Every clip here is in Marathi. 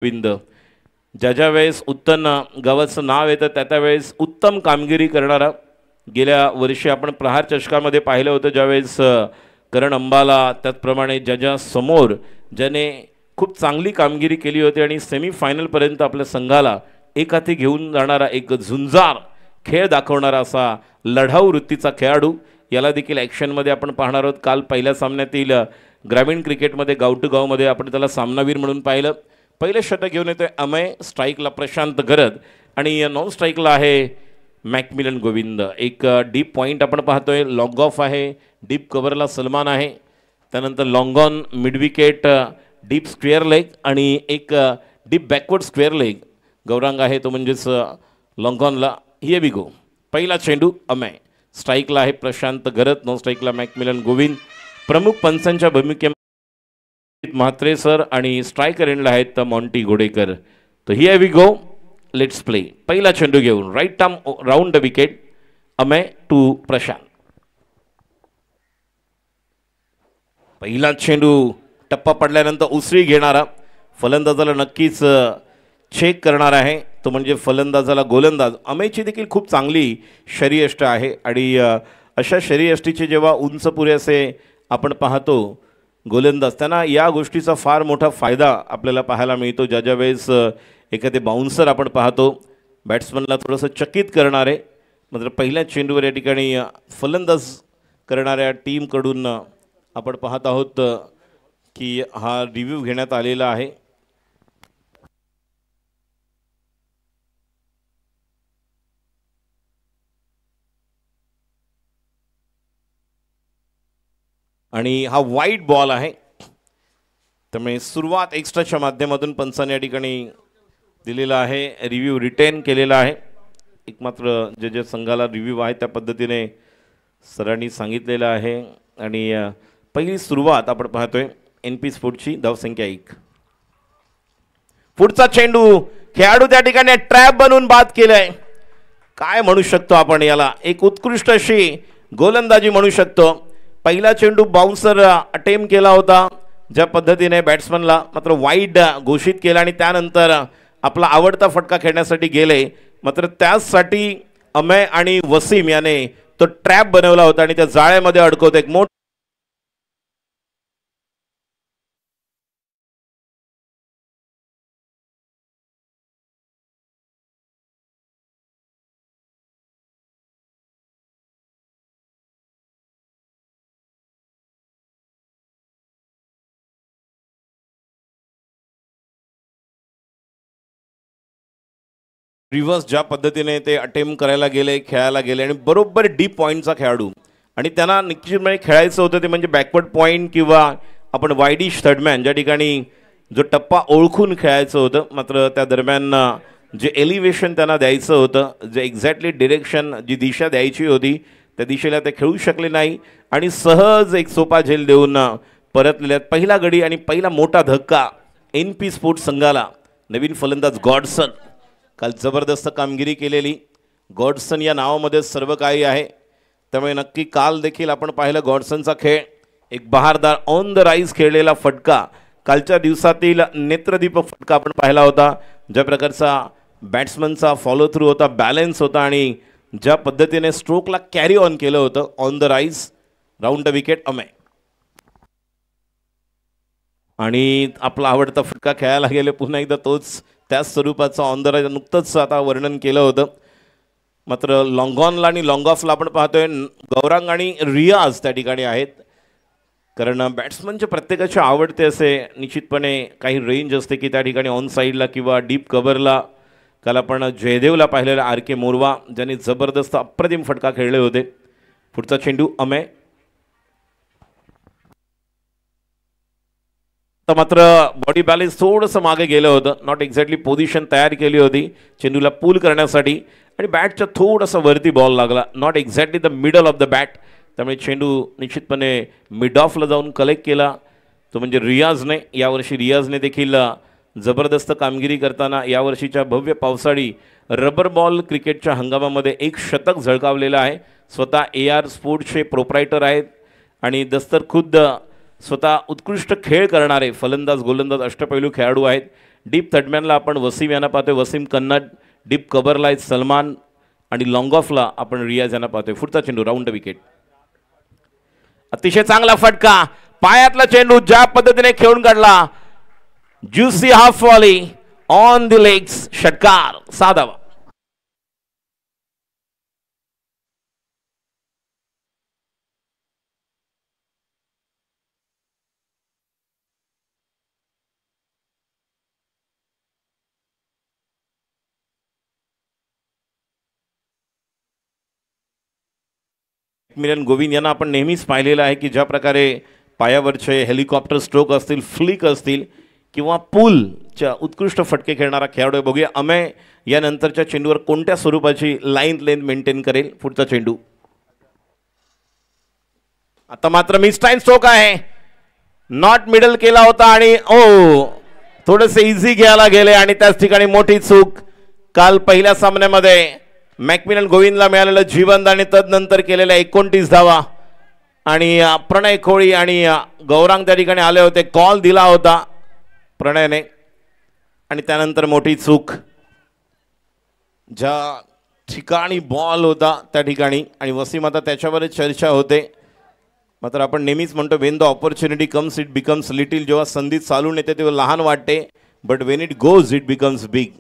गोविंद ज्या वेळेस उत्तम गावाचं नाव येतं त्या वेळेस उत्तम कामगिरी करणारा गेल्या वर्षी आपण प्रहार चषकामध्ये पाहिलं होतं ज्यावेळेस करण अंबाला त्याचप्रमाणे ज्या समोर ज्याने खूप चांगली कामगिरी केली होती आणि सेमीफायनलपर्यंत आपल्या संघाला एक हाती घेऊन जाणारा एक झुंजार खेळ दाखवणारा असा लढाऊ वृत्तीचा खेळाडू याला देखील ॲक्शनमध्ये आपण पाहणार आहोत। काल पहिल्या सामन्यातील ग्रामीण क्रिकेटमध्ये गाव टू गावमध्ये आपण त्याला सामनावीर म्हणून पाहिलं। पहिले षटक घेऊन येतोय अमय, स्ट्राईकला प्रशांत गरद आणि नॉन स्ट्राईकला आहे मॅकमिलन गोविंद। एक डीप पॉईंट आपण पाहतोय, लॉंग ऑफ आहे, डीप कव्हरला सलमान आहे, त्यानंतर long on mid wicket deep square leg आणि एक deep backward square leg Gaurang आहे तो म्हणजेच लॉंग ऑनला। हियर वी गो, पहिला चेंडू अमय, स्ट्राईकला आहे प्रशांत गरद, नॉन स्ट्राईकला मॅकमिलन गोविंद। प्रमुख पंचांच्या भूमिकेमध्ये म्हात्रे सर आणि स्ट्रायकर एंडला आहेत मॉन्टी घोडेकर। तो here we go, let's play. पहिला चेंडू घेऊन right arm round the wicket, Amay to Prashant. पहिला चेंडू टप्पा पडल्यानंतर उसळी घेणारा फलंदाजाला नक्कीच चेक करणार आहे तो म्हणजे फलंदाजाला गोलंदाज। अमयची देखील खूप चांगली शरीयष्ट आहे आणि अशा शरीयष्टीचे जेव्हा उंच पुरेसे आपण पाहतो गोलंदाज त्यांना या गोष्टीचा फार मोठा फायदा आपल्याला पाहायला मिळतो। ज्या वेळेस एखादे बाउन्सर आपण पाहतो बॅट्समनला थोडंसं चकित करणारे, मात्र पहिल्या चेंडूवर या ठिकाणी फलंदाज करणाऱ्या टीमकडून आपण पाहत आहोत की हा रिव्ह्यू घेण्यात आलेला आहे। आणि हा वाईट बॉल आहे, त्यामुळे सुरुवात एक्स्ट्राच्या माध्यमातून पंचाने या ठिकाणी दिलेला आहे, रिव्ह्यू रिटेन केलेला आहे। एक मात्र जे संघाला रिव्ह्यू आहे त्या पद्धतीने सरांनी सांगितलेलं आहे आणि पहिली सुरुवात आपण पाहतोय NP स्पोर्ट्सची, धावसंख्या 1। पुढचा चेंडू खेळाडू त्या ठिकाणी ट्रॅप बनवून बाद केलाय, काय म्हणू शकतो आपण याला, एक उत्कृष्ट अशी गोलंदाजी म्हणू शकतो। पहिला चेंडू बाउन्सर अटेम्प्ट केला होता ज्या पद्धतीने बॅट्समनला, मात्र वाईड घोषित केला आणि त्यानंतर आपला आवडता फटका खेळण्यासाठी गेले, मात्र त्यासाठी अमय आणि वसीम याने तो ट्रॅप बनवला होता आणि त्या जाळ्यामध्ये अडकवत एक मोठा रिव्हर्स ज्या पद्धतीने ते अटेम्प्ट करायला गेले, खेळायला गेले आणि बरोबर डीप पॉईंटचा खेळाडू आणि त्यांना निश्चितपणे खेळायचं होतं ते म्हणजे बॅकवर्ड पॉईंट किंवा आपण वाईडिश थर्डमॅन ज्या ठिकाणी जो टप्पा ओळखून खेळायचं होतं, मात्र त्या दरम्यान जे एलिव्हेशन त्यांना द्यायचं होतं, जे एक्झॅक्टली डिरेक्शन जी दिशा द्यायची होती त्या दिशेला ते खेळू शकले नाही आणि सहज एक सोपा झेल देऊन परतलेल्या। पहिला गडी आणि पहिला मोठा धक्का NP स्पोर्ट्स संघाला। नवीन फलंदाज गॉडसन, काल जबरदस्त कामगिरी केलेली, गॉडसन या नावामध्ये सर्व काही आहे, त्यामुळे नक्की काल देखील आपण पाहिलं गॉडसनचा खेळ, एक बहारदार ऑन द राईज खेळलेला फटका, कालच्या दिवसातील नेत्रदीपक फटका आपण पाहिला होता। ज्या प्रकारचा बॅट्समनचा फॉलो थ्रू होता, बॅलन्स होता आणि ज्या पद्धतीने स्ट्रोकला कॅरी ऑन केलं होतं on the rise round the wicket Amay. आणि आपला आवडता फटका खेळायला गेले पुन्हा एकदा तोच त्याच स्वरूपाचा ऑन द राईज नुकतंच आता वर्णन केलं होतं, मात्र लॉंग ऑनला आणि लॉंग ऑफला आपण पाहतोय गौरांग आणि रियाज त्या ठिकाणी आहेत, कारण बॅट्समनचे प्रत्येकाचे आवडते असे निश्चितपणे काही रेंज असते की त्या ठिकाणी ऑन साईडला किंवा डीप कव्हरला। काल आपण जयदेवला पाहिलेला RK मोरवा ज्यांनी जबरदस्त अप्रतिम फटका खेळले होते। पुढचा चेंडू अमय, तर मात्र बॉडी बॅलन्स थोडंसं मागे गेलं होतं, नॉट एक्झॅक्टली पोझिशन तयार केली होती चेंडूला पूल करण्यासाठी आणि बॅटच्या थोडंसं वरती बॉल लागला, not exactly the middle of the bat, त्यामुळे चेंडू निश्चितपणे मिड ऑफला जाऊन कलेक्ट केला तो म्हणजे रियाजने। यावर्षी रियाजने देखील जबरदस्त कामगिरी करताना यावर्षीच्या भव्य पावसाळी रबर बॉल क्रिकेटच्या हंगामामध्ये एक शतक झळकावलेलं आहे। स्वतः AR स्पोर्ट्सचे प्रोप्रायटर आहेत आणि दस्तर खुद्द स्वतः उत्कृष्ट खेळ करणारे फलंदाज गोलंदाज अष्टपैलू खेळाडू आहेत। डीप थर्डमॅनला आपण वसीम यांना पाहतोय, वसीम कन्नड. डीप कव्हरला आहेत सलमान आणि लॉंग ऑफला आपण रियाज यांना पाहतोय. पुढचा चेंडू राऊंड विकेट. अतिशय चांगला फटका, पायातला चेंडू ज्या पद्धतीने खेळून काढला. Juicy half volley on the legs, षटकार, 6 धावा. मॅक्मिलन गोविंद यांना आपण नेहमीच पाहिलेलं आहे की ज्या प्रकारे पायावरचे हेलिकॉप्टर स्ट्रोक असतील, फ्लिक असतील किंवा पूलच्या उत्कृष्ट फटके खेळणारा खेळाडू आहे. बघूया अमेय यानंतरच्या चेंडूवर कोणत्या स्वरूपाची लाईन लेंथ मेंटेन करेल. पुढचा चेंडू आता मात्र मिसटाईम स्ट्रोक आहे, नॉट मिडल केला होता आणि थोडेसे इझी घ्यायला गेले आणि त्याच ठिकाणी मोठी चूक. काल पहिल्या सामन्यामध्ये मॅक्मिलन गोविंदला मिळालेलं जीवनदान आणि तदनंतर केलेल्या 29 धावा आणि प्रणय खोळी आणि गौरांग त्या ठिकाणी आले होते. कॉल दिला होता प्रणयने आणि त्यानंतर मोठी चूक. ज्या ठिकाणी बॉल होता त्या ठिकाणी आणि वसीम आता त्याच्यावरच चर्चा होते. मात्र आपण नेहमीच म्हणतो Wien the opportunity comes it becomes little. जेव्हा संधी चालून येते तेव्हा लहान वाटते, but Wien it goes it becomes big.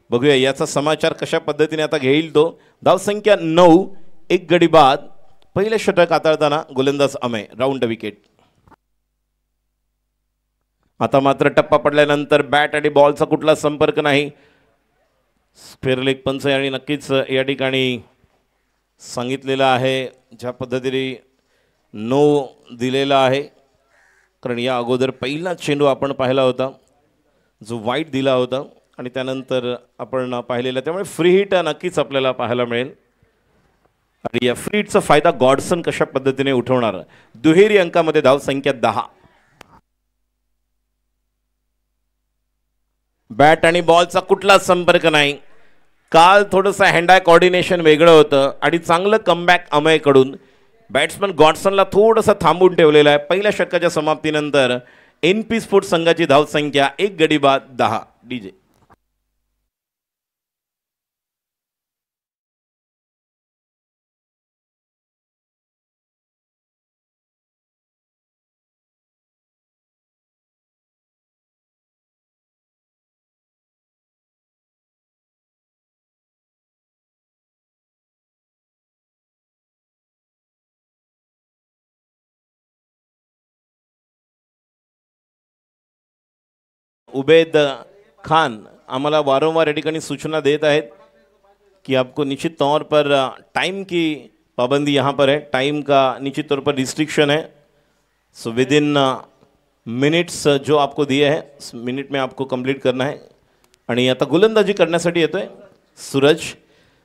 बघूया याचा समाचार कशा पद्धतीने आता घेईल तो. धावसंख्या 9, 1 गडी बाद. पहिले षटक हाताळताना गोलंदाज अमेय, राऊंड विकेट. आता मात्र टप्पा पडल्यानंतर बॅट आणि बॉलचा कुठला संपर्क नाही. स्क्वेअर लेग पंच आणि नक्कीच या ठिकाणी सांगितलेलं आहे ज्या पद्धतीने नो दिलेला आहे, कारण या अगोदर पहिला चेंडू आपण पाहिला होता जो वाईट दिला होता आणि त्यानंतर आपण पाहिलेला, त्यामुळे फ्री हिट नक्कीच आपल्याला पाहायला मिळेल. आणि या फ्री हिटचा फायदा गॉडसन कशा पद्धतीने उठवणार. दुहेरी अंकामध्ये धावसंख्या 10. बॅट आणि बॉलचा कुठला संपर्क नाही. काल थोडंसं हँड आय कोऑर्डिनेशन वेगळं होतं आणि चांगलं कमबॅक अमेयकडून. बॅट्समन गॉडसनला थोडंसं थांबून ठेवलेलं आहे. पहिल्या षटकाच्या समाप्तीनंतर NP स्पोर्ट्स संघाची धावसंख्या 1 गडी बाद 10. DJ उबैद खान आम्हाला वारंवार या ठिकाणी सूचना देत आहेत कि आपको निश्चित तौर पर टाइम की पाबंदी यहाँ पर है. टाइम का निश्चित तौर पर रिस्ट्रिक्शन है. सो विद इन मिनट्स जो आपको दिए हैं मिनट में आपको कंप्लीट करना है. आणि आता गोलंदाजी करण्यासाठी येतोय सूरज.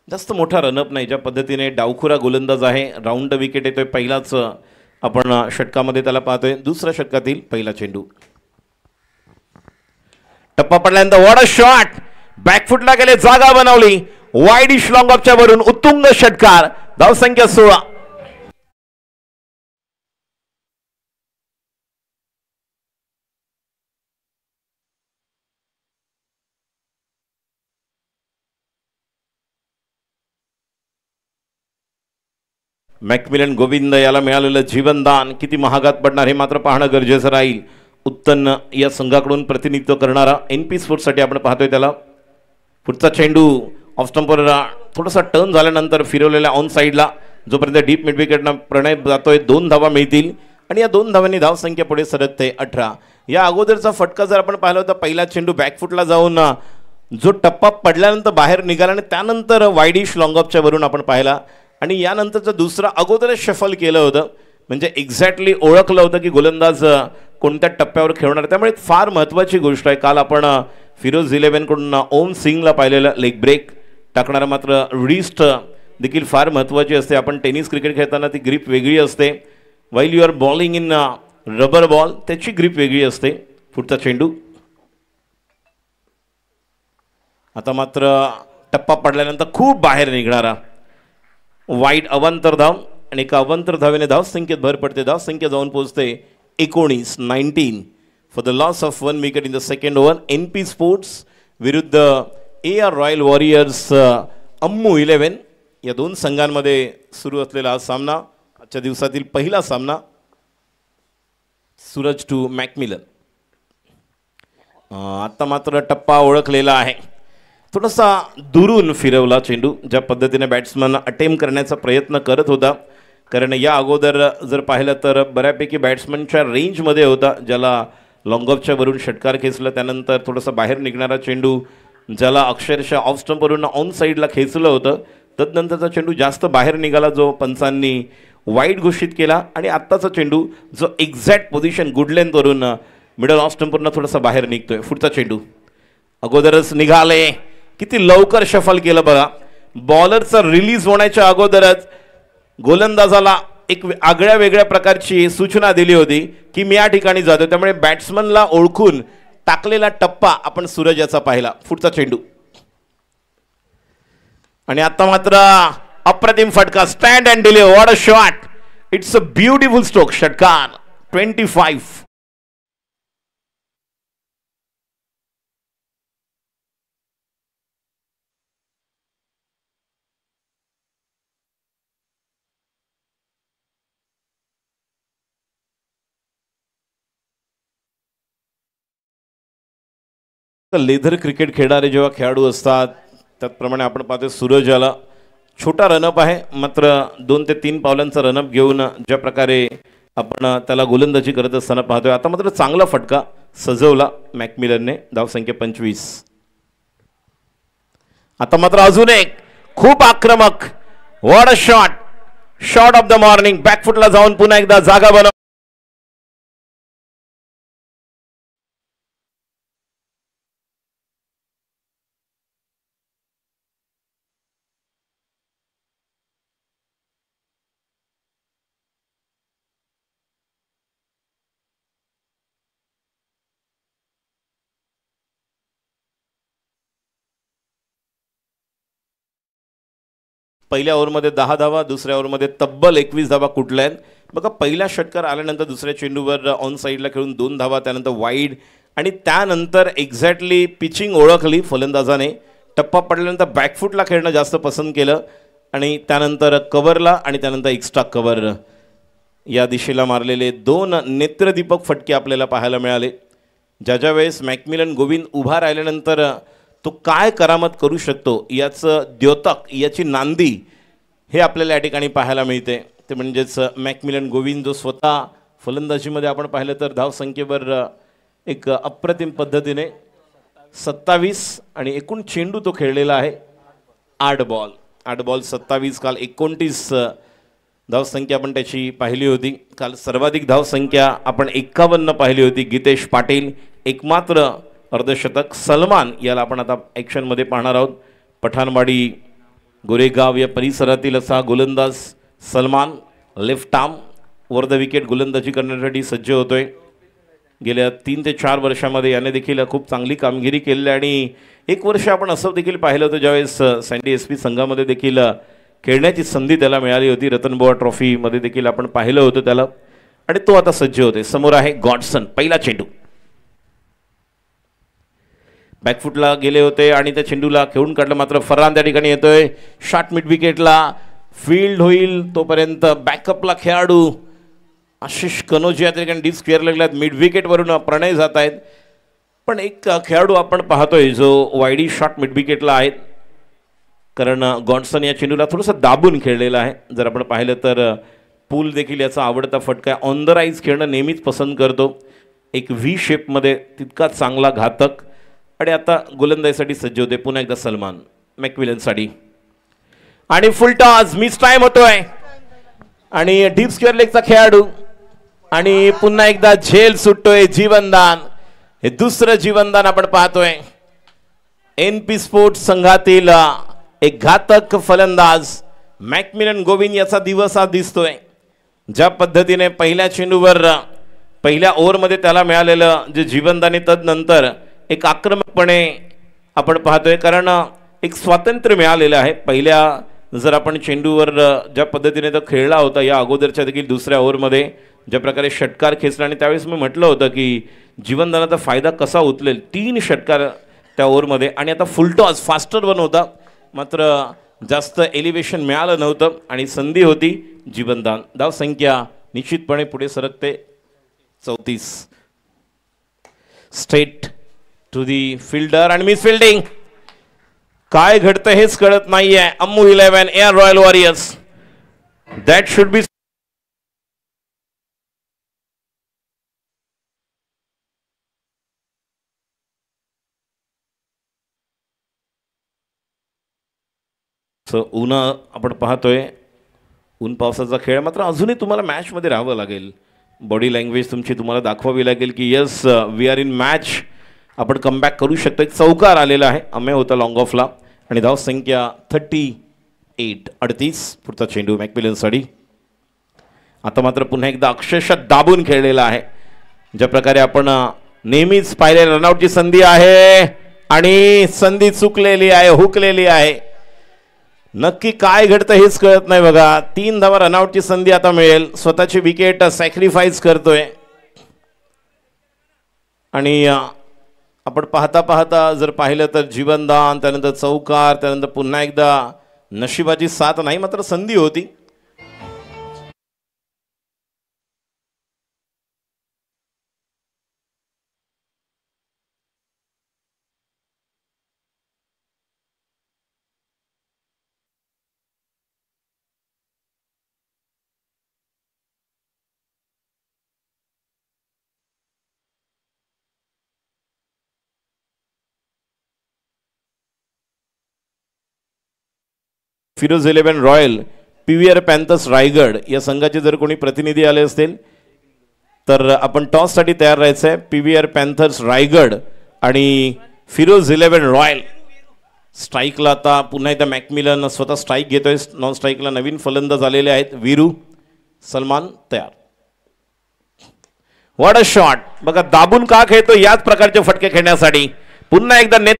जास्त मोठा रनअप नाही, ज्या पद्धतीने डावखुरा गोलंदाज आहे. राऊंड विकेट येतोय. पहिलाच आपण षटकामध्ये त्याला पाहतोय. दुसऱ्या षटकातील पहिला चेंडू. टप्पा पडल्यानंतर वॉट अ शॉट. बॅकफुटला गेले, जागा बनवली. वाईडिश लॉंग ऑफच्या वरून उत्तुंग षटकार. धावसंख्या 16. मॅक्मिलन गोविंद याला मिळालेलं जीवनदान किती महागात पडणार हे मात्र पाहणं गरजेचं राहील. उत्तन या संघाकडून प्रतिनिधित्व करणारा NP स्पोर्ट्ससाठी आपण पाहतोय त्याला. पुढचा चेंडू ऑफ स्टंपवर थोडासा टर्न झाल्यानंतर फिरवलेल्या ऑन साईडला. जोपर्यंत डीप मिड विकेटनं प्रणय जातोय. 2 धावा मिळतील आणि या 2 धावांनी धावसंख्या पुढे सरकते 18. या अगोदरचा फटका जर आपण पाहिला होता, पहिला चेंडू बॅकफुटला जाऊन जो टप्पा पडल्यानंतर बाहेर निघाला आणि त्यानंतर वाईडिश लॉंग ऑफच्या वरून आपण पाहिला आणि यानंतरचं दुसरा अगोदरच शफल केलं होतं. म्हणजे एक्झॅक्टली ओळखलं होतं की गोलंदाज कोणत्या टप्प्यावर खेळणार. त्यामुळे फार महत्त्वाची गोष्ट आहे. काल आपण फिरोज 11 कडून ओम सिंगला पाहिलेलं लेग ब्रेक टाकणारा, मात्र रिस्ट देखील फार महत्त्वाची असते. आपण टेनिस क्रिकेट खेळताना ती ग्रिप वेगळी असते. While you are bowling in rubber ball त्याची ग्रिप वेगळी असते. पुढचा चेंडू. आता मात्र टप्पा पडल्यानंतर खूप बाहेर निघणारा वाईट अवांतर धाव आणि एका अवांतर धावेने धावसंख्येत भर पडते. धावसंख्या जाऊन पोहोचते 19. For the loss of 1 wicket in the second over. NP sports विरुद्ध AR रॉयल वॉरियर्स अम्मू 11 या दोन संघांमध्ये सुरू असलेला हा सामना, आजच्या दिवसातील पहिला सामना. Suraj to McMillan. आता मात्र टप्पा ओळखलेला आहे. थोडासा दुरून फिरवला चेंडू, ज्या पद्धतीने बॅट्समन अटेम्प्ट करण्याचा प्रयत्न करत होता. कारण या अगोदर जर पाहिलं तर बऱ्यापैकी बॅट्समनच्या रेंजमध्ये होता, ज्याला लॉंग ऑफच्या वरून षटकार खेचलं. त्यानंतर थोडासा बाहेर निघणारा चेंडू ज्याला अक्षरशः ऑफ स्टंपवरून ऑन साईडला खेचलं होतं. तदनंतरचा चेंडू जास्त बाहेर निघाला, जो पंचांनी वाईट घोषित केला. आणि आत्ताचा चेंडू जो एक्झॅक्ट पोझिशन गुड लेंथवरून मिडल ऑफ स्टंपवरून थोडासा बाहेर निघतोय. पुढचा चेंडू अगोदरच निघाले, किती लवकर शफल केलं बघा. बॉलरचा रिलीज होण्याच्या अगोदरच गोलंदाजाला एक आगळ्या वेगळ्या प्रकारची सूचना दिली होती की मी या ठिकाणी जातो. त्यामुळे बॅट्समनला ओळखून टाकलेला टप्पा आपण सूरज याचा पाहिला. पुढचा चेंडू आणि आता मात्र अप्रतिम फटका. Stand and delay. What a shot. It's a beautiful stroke. षटकार 25. लेदर क्रिकेट खेळणारे जेव्हा खेळाडू असतात, त्याचप्रमाणे आपण पाहतो सूरज याला छोटा रनअप आहे, मात्र 2 ते 3 पावलांचा रनअप घेऊन ज्या प्रकारे आपण त्याला गोलंदाजी करत असताना पाहतोय. आता मात्र चांगला फटका सजवला मॅकमिलनने. धावसंख्या 25. आता मात्र अजून एक खूप आक्रमक. What a shot. Shot of the morning. बॅकफुटला जाऊन पुन्हा एकदा जागा बनव. पहिल्या ओव्हरमध्ये 10 धावा, दुसऱ्या ओव्हरमध्ये तब्बल 21 धावा कुठल्या आहेत बघा. पहिला षटकार आल्यानंतर दुसऱ्या चेंडूवर ऑन साईडला खेळून 2 धावा, त्यानंतर वाईड. आणि त्यानंतर एक्झॅक्टली पिचिंग ओळखली फलंदाजाने. टप्पा पडल्यानंतर बॅकफुटला खेळणं जास्त पसंत केलं आणि त्यानंतर कव्हरला आणि त्यानंतर एक्स्ट्रा कव्हर या दिशेला मारलेले 2 नेत्रदीपक फटके आपल्याला पाहायला मिळाले. ज्या वेळेस मॅकमिलन गोविंद उभा राहिल्यानंतर तो काय करामत करू शकतो याचं द्योतक, याची नांदी हे आपल्याला या ठिकाणी पाहायला मिळते. ते म्हणजेच मॅकमिलन गोविंद, जो स्वतः फलंदाजीमध्ये आपण पाहिलं तर धावसंख्येवर एक अप्रतिम पद्धतीने 27 आणि एकूण चेंडू तो खेळलेला आहे 8 बॉल. 8 बॉल 27. काल 29 धावसंख्या आपण त्याची पाहिली होती. काल सर्वाधिक धावसंख्या आपण 51 पाहिली होती. गीतेश पाटील एकमात्र अर्धशतक. सलमान याला आपण आता ॲक्शनमध्ये पाहणार आहोत. पठाणवाडी गोरेगाव या परिसरातील असा गोलंदाज Salman. Left arm were the wicket गोलंदाजी करण्यासाठी सज्ज होतोय. गेल्या 3 ते 4 वर्षामध्ये याने देखील खूप चांगली कामगिरी केली. आणि एक वर्ष आपण असं देखील पाहिलं होतं ज्यावेळेस सँडी SP संघामध्ये देखील खेळण्याची संधी त्याला मिळाली होती. रतनबुवा ट्रॉफीमध्ये देखील आपण पाहिलं होतं त्याला. आणि तो आता सज्ज होते. समोर आहे गॉडसन. पहिला चेंडू बॅकफुटला गेले होते आणि त्या चेंडूला खेळून काढलं, मात्र फरहान त्या ठिकाणी येतोय. Shot mid विकेटला. फील्ड होईल तोपर्यंत बॅकअपला खेळाडू आशिष कनोजी या ठिकाणी डीप स्क्वेअर लागल्यात. मिड विकेटवरून प्रणय जात आहेत. पण एक खेळाडू आपण पाहतोय जो वाईडी शॉट मिड विकेटला आहेत, कारण गॉडसन या चेंडूला थोडंसं दाबून खेळलेलं आहे. जर आपण पाहिलं तर पूल देखील याचा आवडता फटका आहे. ऑन द राईज खेळणं नेहमीच पसंत करतो. एक व्ही शेपमध्ये तितका चांगला घातक. आणि आता गोलंदाजीसाठी सज्ज होते पुन्हा एकदा सलमान मॅकमिलनसाठी. आणि फुल टॉस. मिस टाइम होतोय आणि डीप स्क्वेअर लेगचा खेळाडू. आणि पुन्हा एकदा झेल सुटतोय. जीवनदान. हे दुसरं जीवनदान आपण पाहतोय. NP स्पोर्ट्स संघातील एक घातक फलंदाज मॅकमिलन गोविंद याचा दिवस आज दिसतोय. ज्या पद्धतीने पहिल्या चेंडूवर पहिल्या ओव्हरमध्ये त्याला मिळालेलं जे जीवनदान, तदनंतर एक आक्रमकपणे आपण पाहतोय. कारण एक स्वातंत्र्य मिळालेलं आहे. पहिल्या जर आपण चेंडूवर ज्या पद्धतीने तो खेळला होता या अगोदरच्या देखील दुसऱ्या ओव्हरमध्ये ज्या प्रकारे षटकार खेचला आणि त्यावेळेस मी म्हटलं होतं की जीवनदानाचा फायदा कसा उचलेल. 3 षटकार त्या ओव्हरमध्ये आणि आता फुलटॉस फास्टर वन होता, मात्र जास्त एलिव्हेशन मिळालं नव्हतं आणि संधी होती जीवनदान. धावसंख्या निश्चितपणे पुढे सरकते 34. स्ट्रेट टू दी फिल्डर आणि मिस फिल्डिंग. काय घडतं हेच कळत नाहीये. Ammu 11 air royal warriors. That should be ऊन आपण पाहतोय, ऊन पावसाचा खेळ. मात्र अजूनही तुम्हाला मॅचमध्ये राहावं लागेल. बॉडी लँग्वेज तुमची तुम्हाला दाखवावी लागेल की yes we are in match, आपण कमबॅक करू शकतो. एक चौकार आलेला आहे, अमेय होता लॉंग ऑफला आणि धावसंख्या 38. 38. पुढचा चेंडू मॅकमिलनसाठी. आता मात्र पुन्हा एकदा अक्षरशः दाबून खेळलेला आहे. ज्या प्रकारे आपण नेहमीच पाहिले रनआउटची संधी आहे आणि संधी चुकलेली आहे, हुकलेली आहे. नक्की काय घडतं हेच कळत नाही बघा. 3 धावा रनआउटची संधी आता मिळेल. स्वतःची विकेट सॅक्रिफाईस करतोय आणि आपण पाहता पाहता जर पाहिलं तर जीवनदान, त्यानंतर चौकार, त्यानंतर पुन्हा एकदा नशिबाची साथ नाही, मात्र संधी होती. Firoz 11 royal, PVR panthers Raigad या संघाचे जर कोणी प्रतिनिधी आले असतील तर आपण टॉससाठी तयार राहायचं आहे. पीव्हीआर पॅन्थर्स रायगड आणि फिरोज 11 रॉयल. स्ट्राईकला आता पुन्हा एकदा मॅकमिलन स्वतः स्ट्राईक घेतोय. नॉन स्ट्राईकला नवीन फलंदाज आलेले आहेत. वीरू सलमान तयार. What a shot. बघा दाबून का खेळतो याच प्रकारचे फटके खेळण्यासाठी. पुन्हा एकदा नेट.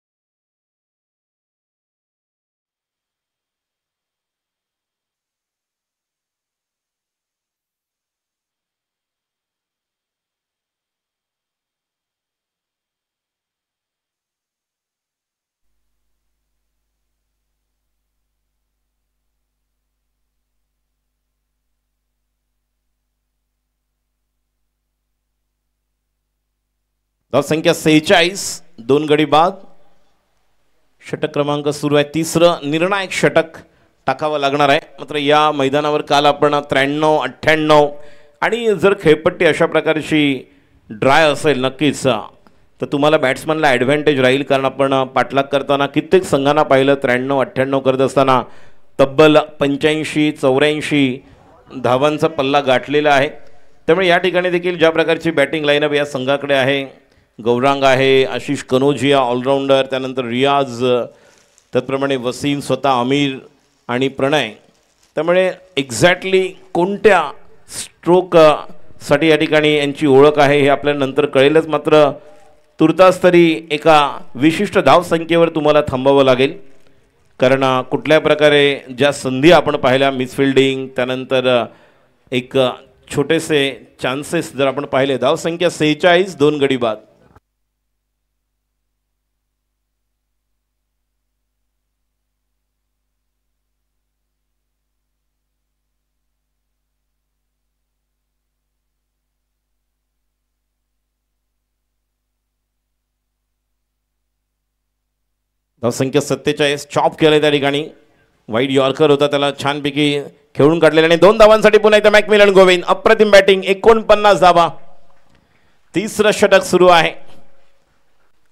धावसंख्या 46. 2 गडी बाद. षटक क्रमांक सुरू आहे. तिसरं निर्णायक षटक टाकावं लागणार आहे. मात्र या मैदानावर काल आपण 93, 98 आणि जर खेळपट्टी अशा प्रकारची ड्राय असेल नक्कीच तर तुम्हाला बॅट्समनला ॲडव्हान्टेज राहील. कारण आपण पाठलाग करताना कित्येक संघांना पाहिलं 93, 98 करत असताना तब्बल 85, 84 धावांचा पल्ला गाठलेला आहे. त्यामुळे या ठिकाणी देखील ज्या प्रकारची बॅटिंग लाईनअप या संघाकडे आहे, गौरांग आहे, आशिष कनोजिया ऑलराऊंडर, त्यानंतर रियाज, त्याचप्रमाणे वसीम, स्वतः आमिर आणि प्रणय. त्यामुळे एक्झॅक्टली कोणत्या स्ट्रोकसाठी या ठिकाणी यांची ओळख आहे हे आपल्याला नंतर कळेलच. मात्र तुर्तास तरी एका विशिष्ट धावसंख्येवर तुम्हाला थांबावं लागेल. कारण कुठल्या प्रकारे ज्या संधी आपण पाहिल्या, मिसफिल्डिंग, त्यानंतर एक छोटेसे चान्सेस जर आपण पाहिले. धावसंख्या 46. 2 गडी बाद. धावसंख्या 47. चॉप केलं त्या ठिकाणी. वाईड यॉर्कर होता, त्याला छानपैकी खेळून काढलेला आणि 2 धावांसाठी पुन्हा एकदा मॅकमिलन गोविंद. अप्रतिम बॅटिंग. 49 धावा. तिसरं षटक सुरू आहे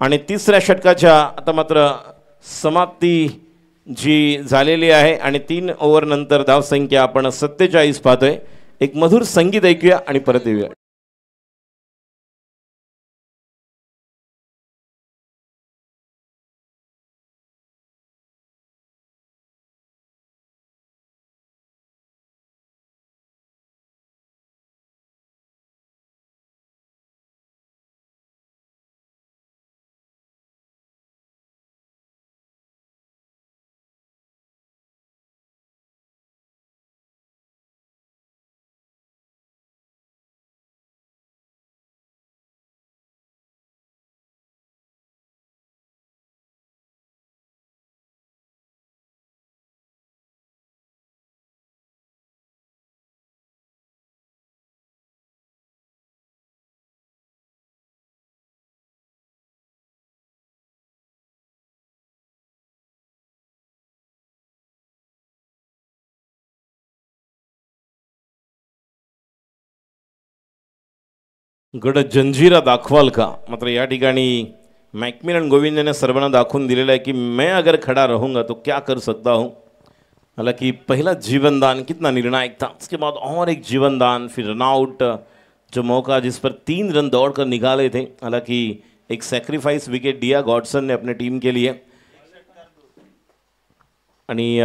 आणि तिसऱ्या षटकाच्या आता मात्र समाप्ती जी झालेली आहे आणि 3 ओव्हर नंतर धावसंख्या आपण 47 पाहतोय. एक मधुर संगीत ऐकूया आणि परत येऊया. गड जंजिरा दाखवाल का. मात्र या ठिकाणी मॅकमिलन गोविंद ने सर्वांना दाखवून दिलेला है कि मैं अगर खड़ा रहूँगा तो क्या कर सकता हूँ. हालांकि पहला जीवनदान कितना निर्णायक था, उसके बाद और एक जीवनदान, फिर रनआउट जो मौका जिस पर 3 रन दौड़कर निकाले थे. हालांकि एक सैक्रिफाइस विकेट दिया गॉडसन ने अपने टीम के लिए. आणि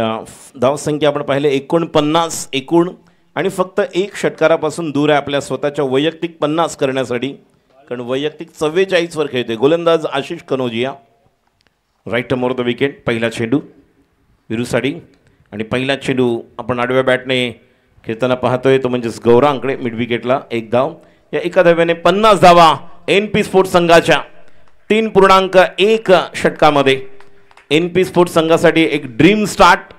धावसंख्या आपण पाहिले 49 एकूण आणि फक्त एक षटकारापासून दूर आहे आपल्या स्वतःच्या वैयक्तिक 50 करण्यासाठी, कारण वैयक्तिक 44 वर खेळते. गोलंदाज Ashish Kanojia right more the wicket. पहिला चेंडू विरुसाठी आणि पहिला चेंडू आपण आडव्या बॅटने खेळताना पाहतोय तो म्हणजेच गौरांकडे मिड विकेटला 1 धाव. या एका धाव्याने 50 धावा NP स्पोर्ट्स संघाच्या 3.1 षटकामध्ये. NP स्पोर्ट्स संघासाठी एक dream start.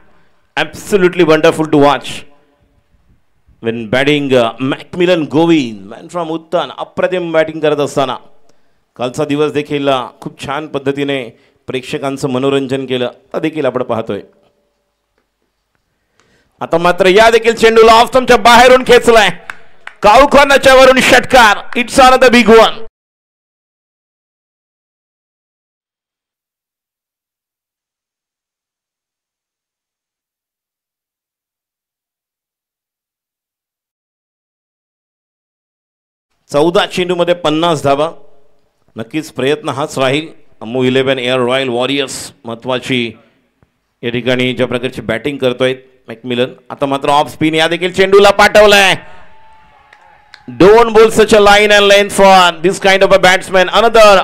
Absolutely wonderful to watch when batting McMillan Govind man from Uttan. अप्रतिम बॅटिंग करत असताना कालचा दिवस देखील खूप छान पद्धतीने प्रेक्षकांचं मनोरंजन केलं, आता देखील आपण पाहतोय. आता मात्र या देखील चेंडूला ऑफ स्टंपच्या बाहेरून खेचलाय. काऊखानाच्या वरून षटकार. It's another big one. चौदा चेंडूमध्ये 50 धावा. नक्कीच प्रयत्न हाच राहील. अम्मू 11 एअर रॉयल वॉरियर्स महत्वाची या ठिकाणी ज्या प्रकारची बॅटिंग करतोय मॅकमिलन. आता मात्र ऑफ स्पिन या देखील चेंडूला पाठवलाय. Don't bowl such a line and length for this kind of a batsman. Another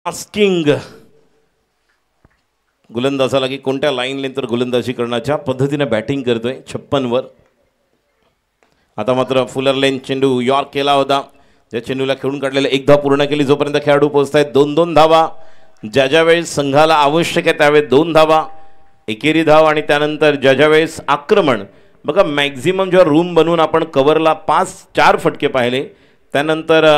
asking गोलंदाजाला की कोणत्या लाईन लेंथवर गोलंदाजी करण्याच्या पद्धतीने बॅटिंग करतोय 56 वर. आता मात्र फुलर लेन चेंडू यॉर्क केला होता, त्या चेंडूला खेळून काढलेला 1 धाव पूर्ण केली. जोपर्यंत खेळाडू पोहोचतायत 2-2 धावा. ज्या वेळेस संघाला आवश्यक आहे त्यावेळेस 2 धावा, एकेरी धाव आणि त्यानंतर ज्या वेळेस आक्रमण. बघा मॅक्झिमम जेव्हा रूम बनवून आपण कव्हरला 5-4 फटके पाहिले, त्यानंतर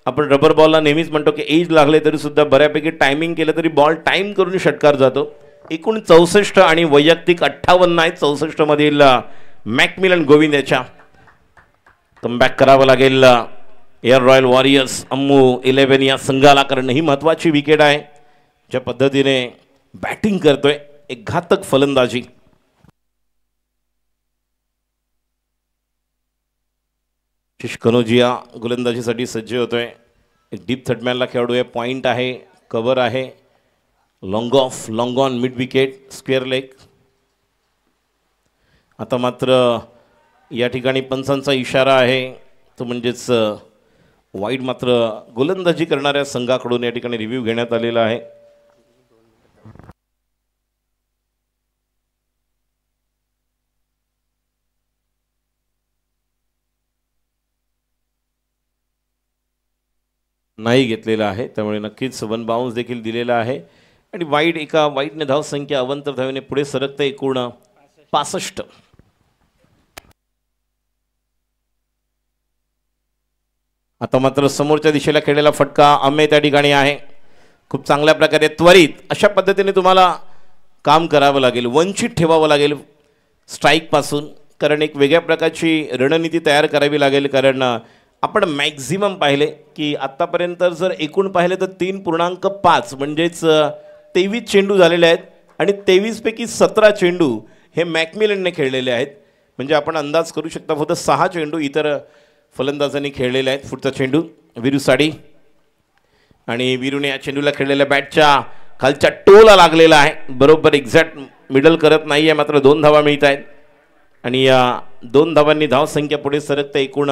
आपण रबर बॉलला नेहमीच म्हणतो की एज लागले तरी सुद्धा बऱ्यापैकी टायमिंग केलं तरी बॉल टाइम करून षटकार जातो. एकूण 64 आणि वैयक्तिक 58 आहेत. 64 मधील मॅकमिलन गोविंद याच्या कमबॅक करावं लागेल एअर रॉयल वॉरियर्स अम्मू 11 या संघाला, कारण ही महत्त्वाची विकेट आहे. ज्या पद्धतीने बॅटिंग करतोय, एक घातक फलंदाजी. आशिष कनोजिया गोलंदाजीसाठी सज्ज होतोय. एक डीप थर्डमॅनला खेळाडू आहे, पॉइंट आहे, कव्हर आहे, long of, long on, mid wicket, square leg. आता मात्र या ठिकाणी पंचांचा इशारा आहे तो म्हणजेच वाईड. मात्र गोलंदाजी करणाऱ्या संघाकडून या ठिकाणी रिव्ह्यू घेण्यात आलेला आहे. नाही घेतलेला आहे, त्यामुळे नक्कीच 1 बाउन्स देखील दिलेला आहे. आणि वाईड, एका वाईडने धावसंख्या अवंतर धावेने पुढे सरकते. एकूण 65. आता मात्र समोरच्या दिशेला खेळलेला फटका अमे त्या ठिकाणी आहे. खूप चांगल्या प्रकारे त्वरित अशा पद्धतीने तुम्हाला काम करावं लागेल, वंचित ठेवावं लागेल स्ट्राईक पासून, कारण एक वेगळ्या प्रकारची रणनीती तयार करावी लागेल. कारण आपण मॅक्झिमम पाहिले की आत्तापर्यंत जर एकूण पाहिले तर 3.5 म्हणजेच 23 चेंडू झालेले आहेत आणि 23 पैकी 17 चेंडू हे मॅकमिलनने खेळलेले आहेत. म्हणजे आपण अंदाज करू शकता फक्त 6 चेंडू इतर फलंदाजांनी खेळलेले आहेत. पुढचा चेंडू विरुसाठी आणि विरूने या चेंडूला खेळलेल्या बॅटच्या खालच्या टोला लागलेला आहे. बरोबर एक्झॅक्ट मिडल करत नाही आहे, मात्र 2 धावा मिळत आहेत. आणि या 2 धावांनी धावसंख्या पुढे सरकते. एकूण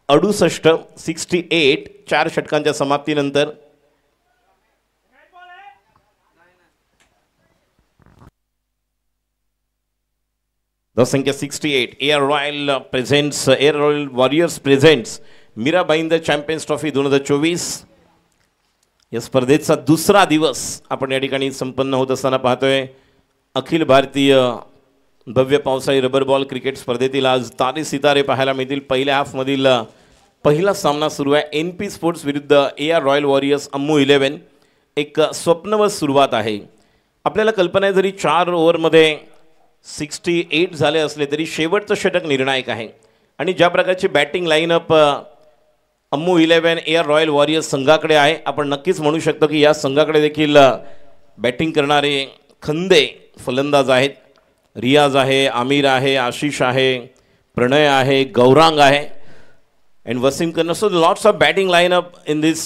68 4 षटकांच्या समाप्तीनंतर. धावसंख्या 68. Air royal presents, air royal warriors presents Mirabai the champions trophy 2024. या स्पर्धेचा दुसरा दिवस आपण या ठिकाणी संपन्न होत असताना पाहतोय. अखिल भारतीय भव्य पावसाळी रबर बॉल क्रिकेट स्पर्धेतील आज तारे सितारे पाहायला मिळतील. पहिल्या हाफमधील पहिला सामना सुरू आहे NP स्पोर्ट्स विरुद्ध AR रॉयल वॉरियर्स अम्मू 11. एक स्वप्नवत सुरुवात आहे. आपल्याला कल्पना आहे जरी 4 ओव्हरमध्ये 68 झाले असले तरी शेवटचं षटक निर्णायक आहे आणि ज्या प्रकारची batting line-up Ammu 11 AR royal warriors संघाकडे आहे आपण नक्कीच म्हणू शकतो की या संघाकडे देखील बॅटिंग करणारे खंदे फलंदाज आहेत. रियाज आहे, आमिर आहे, आशिष आहे, प्रणय आहे, गौरांग आहे and Wasim Khanna. So lots of batting lineup in this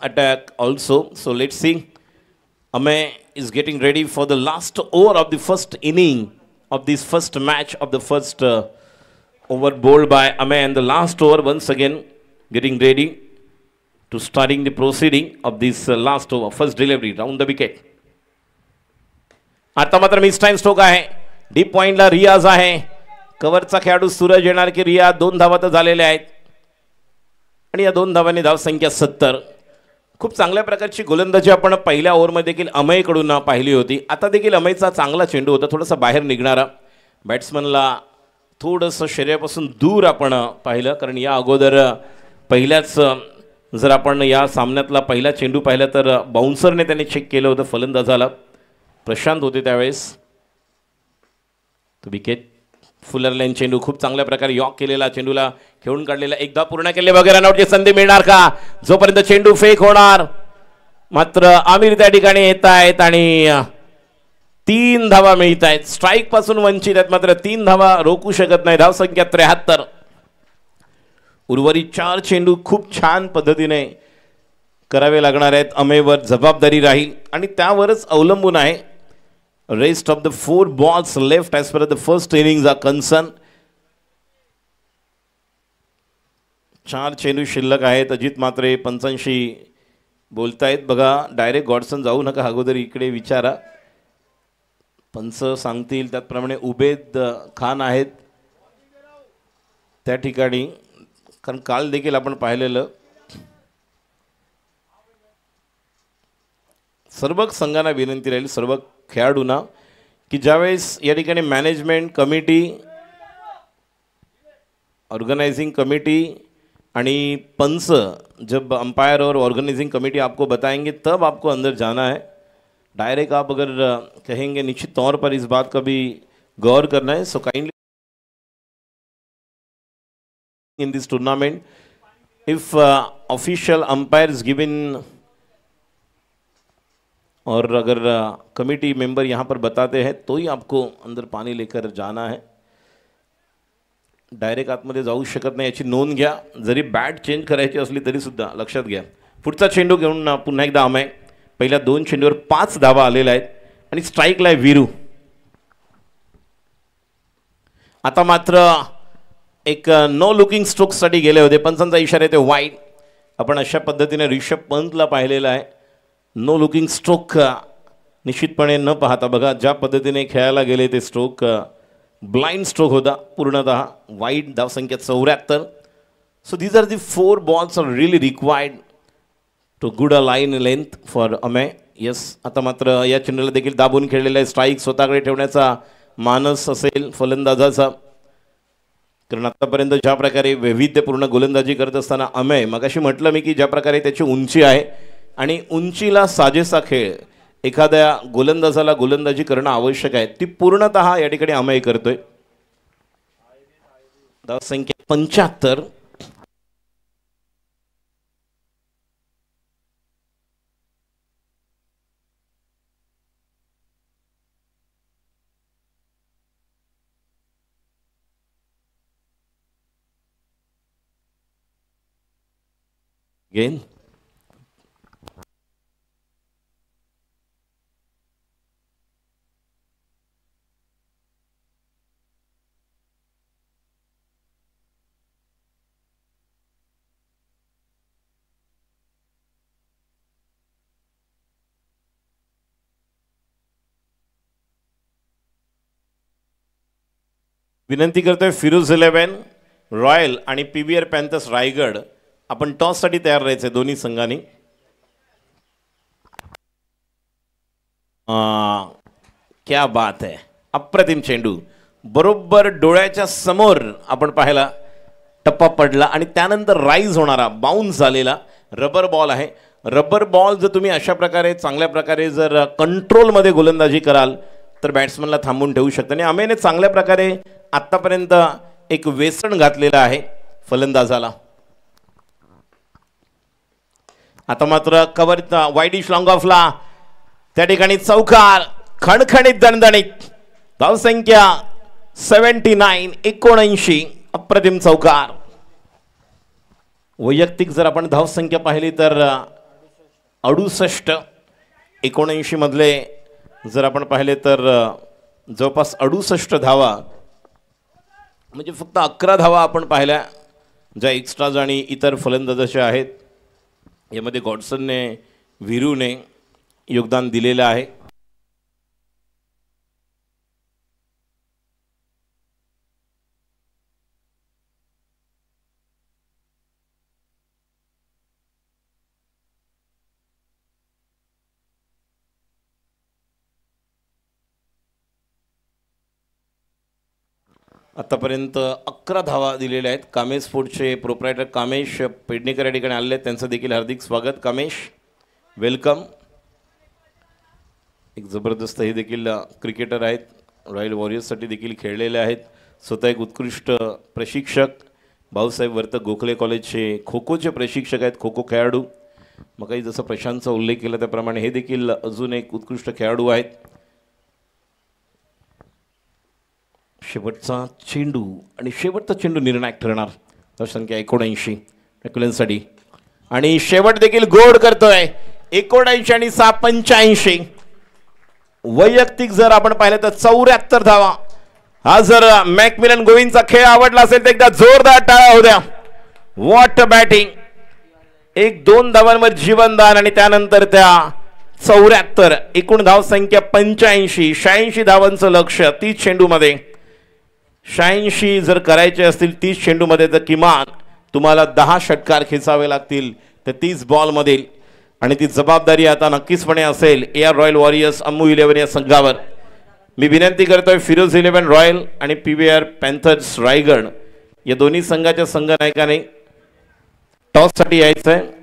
attack also. So let's see. Amay is getting ready for the last over of the first inning of this first match of the first over bowled by Amay, and the last over once again getting ready to starting the proceeding of this last over, first delivery round the wicket. आता मात्र मिस टाइम स्ट्रोक आहे. डीप पॉइंटला रियाज आहे. कव्हरचा खेळाडू सूरज येणार की रियाज 2 धावा तर झालेल्या आहेत आणि या 2 धावांनी धावसंख्या 70. खूप चांगल्या प्रकारची गोलंदाजी आपण पहिल्या ओव्हरमध्ये देखील अमयकडून पाहिली होती. आता देखील अमयचा चांगला चेंडू होता, थोडासा बाहेर निघणारा. बॅट्समनला थोडंसं शरीरापासून दूर आपण पाहिलं कारण या अगोदर पहिल्याच जर आपण या सामन्यातला पहिला चेंडू पाहिला तर बाउन्सरने त्याने चेक केलं होतं फलंदाजाला. प्रशांत होते त्यावेळेस. तो विकेट फुलर लाईन चेंडू खूप चांगल्या प्रकारे यॉक केलेला चेंडूला खेळून काढलेला. एकदा पूर्ण केले वगैरे रनआउटची संधी मिळणार का जोपर्यंत चेंडू फेक होणार. मात्र आमिर त्या ठिकाणी येत आहेत आणि 3 धावा मिळत आहेत. स्ट्राईक पासून वंचित आहेत मात्र 3 धावा रोखू शकत नाही. धावसंख्या 73. उर्वरित 4 चेंडू खूप छान पद्धतीने करावे लागणार आहेत. अमेवर जबाबदारी राहील आणि त्यावरच अवलंबून आहे. Rest of the 4 balls left as far as the first innings are concerned. 4 चेंडू शिल्लक आहेत. अजित मात्रे पंचांशी बोलतायत. बघा डायरेक्ट गॉडसन जाऊ नका, अगोदर इकडे विचारा. पंच सांगतील त्याप्रमाणे उबेद खान आहेत त्या ठिकाणी कारण काल देखील आपण पाहिलेलं. सर्व संघांना विनंती राहील, सर्व खेळाडूंना की ज्यावेळेस या ठिकाणी मॅनेजमेंट कमिटी, ऑर्गेनाइजिंग कमिटी आणि पंच जब अंपायर और ऑर्गेनाइजिंग कमिटी आपको बताएंगे तब आपको अंदर जाना है. डायरेक्ट आप अगर कहेंगे निश्चित तौर पर इस बात का भी गौर करना है. So kindly in this tournament if official umpires given और अगर कमेटी मेंबर यहाँ पर बताते हैं तो ही आपको अंदर पानी लेकर जाना है. डायरेक्ट आतमध्ये जाऊ शकत नाही याची नोंद घ्या. जरी बॅट चेंज करायची असली तरी सुद्धा लक्षात घ्या. पुढचा चेंडू घेऊन पुन्हा एकदा अमय. पहिल्या 2 चेंडूवर 5 धावा आलेल्या आहेत आणि स्ट्राईकला आहे वीरू. आता मात्र एक नो लुकिंग स्ट्रोकसाठी गेले होते. पंचांचा इशारा आहे ते वाईड. आपण अशा पद्धतीने ऋषभ पंतला पाहिलेला आहे. नो लुकिंग स्ट्रोक निश्चितपणे न पाहता बघा ज्या पद्धतीने खेळायला गेले ते स्ट्रोक ब्लाइंड स्ट्रोक होता पूर्णतः. वाईड धावसंख्या 74. So these are the 4 balls are really required to good a line length for Amay. Yes आता मात्र या चेंडूला देखील दाबून खेळलेला आहे. स्ट्राईक स्वतःकडे ठेवण्याचा मानस असेल फलंदाजाचा कारण आतापर्यंत ज्या प्रकारे वैविध्यपूर्ण गोलंदाजी करत असताना अमय मगाशी म्हटलं मी की ज्या प्रकारे त्याची उंची आहे आणि उंचीला साजेसा खेळ एखाद्या गोलंदाजाला गोलंदाजी करणं आवश्यक आहे ती पूर्णतः या ठिकाणी अमय करतोय. धावसंख्या 75. गेंद विनंती करतोय फिरोज 11 रॉयल आणि PVR पॅन्थर्स रायगड. आपण टॉससाठी तयार राहायचे दोन्ही संघांनी. क्या बात है. अप्रतिम चेंडू बरोबर डोळ्याच्या समोर आपण पाहिला टप्पा पडला आणि त्यानंतर राईज होणारा बाउन्स झालेला रबर बॉल आहे. रबर बॉल जर तुम्ही अशा प्रकारे चांगल्या प्रकारे जर कंट्रोलमध्ये गोलंदाजी कराल तर बॅट्समनला थांबवून ठेवू शकता. आणि अमेने चांगल्या प्रकारे आत्तापर्यंत एक वेसण घातलेलं आहे फलंदाजाला. आता मात्र कव्हर वाईडिश लॉंग ऑफला त्या ठिकाणी चौकार, खणखणीत दणदणीत धावसंख्या 79 79. अप्रतिम चौकार. वैयक्तिक जर आपण धावसंख्या पाहिली तर 68 79 मधले जर आपण पाहिले तर जवळपास 68 धावा, म्हणजे फक्त 11 धावा आपण पाहिल्या ज्या एक्स्ट्राज आणि इतर फलंदाजाच्या आहेत. यामध्ये गॉडसनने वीरूने योगदान दिलेलं आहे. आतापर्यंत 11 धावा दिलेल्या आहेत. कामेश स्पोर्ट्सचे प्रोप्रायटर कामेश पेडणेकर या ठिकाणी आलेले आहेत, त्यांचं देखील हार्दिक स्वागत. कामेश वेलकम. एक जबरदस्त हे देखील क्रिकेटर आहेत, रॉयल वॉरियर्ससाठी देखील खेळलेले आहेत. स्वतः एक उत्कृष्ट प्रशिक्षक, भाऊसाहेब वर्तक गोखले कॉलेजचे खो खोचे प्रशिक्षक आहेत, खो खो खेळाडू. मग काही जसं प्रशांतचा उल्लेख केला त्याप्रमाणे हे देखील अजून एक उत्कृष्ट खेळाडू आहेत. शेवटचा चेंडू आणि शेवटचा चेंडू निर्णायक ठरणार. संख्या 79 मॅक्युलनसाठी आणि शेवट देखील गोड करतोय. 79 आणि 85. वैयक्तिक जर आपण पाहिलं तर 74 धावा. हा जर मॅकमिलन गोविंदचा खेळ आवडला असेल तर एकदा जोरदार टाळ्या होऊ द्या. What batting. 1-2 धावांवर जीवनदान आणि त्यानंतर त्या 74. एकूण धावसंख्या 85. 86 धावांचं लक्ष्य 30 चेंडूमध्ये. 86 जर करायचे असतील 30 चेंडूमध्ये तर किमान तुम्हाला 10 षटकार खेचावे लागतील तर 30 बॉलमधील. आणि ती जबाबदारी आता नक्कीचपणे असेल AR रॉयल वॉरियर्स अम्मू 11 या संघावर. मी विनंती करतोय फिरोज 11 रॉयल आणि PVR पॅन्थर्स रायगड या दोन्ही संघाच्या संघनायकाने टॉससाठी यायचं आहे.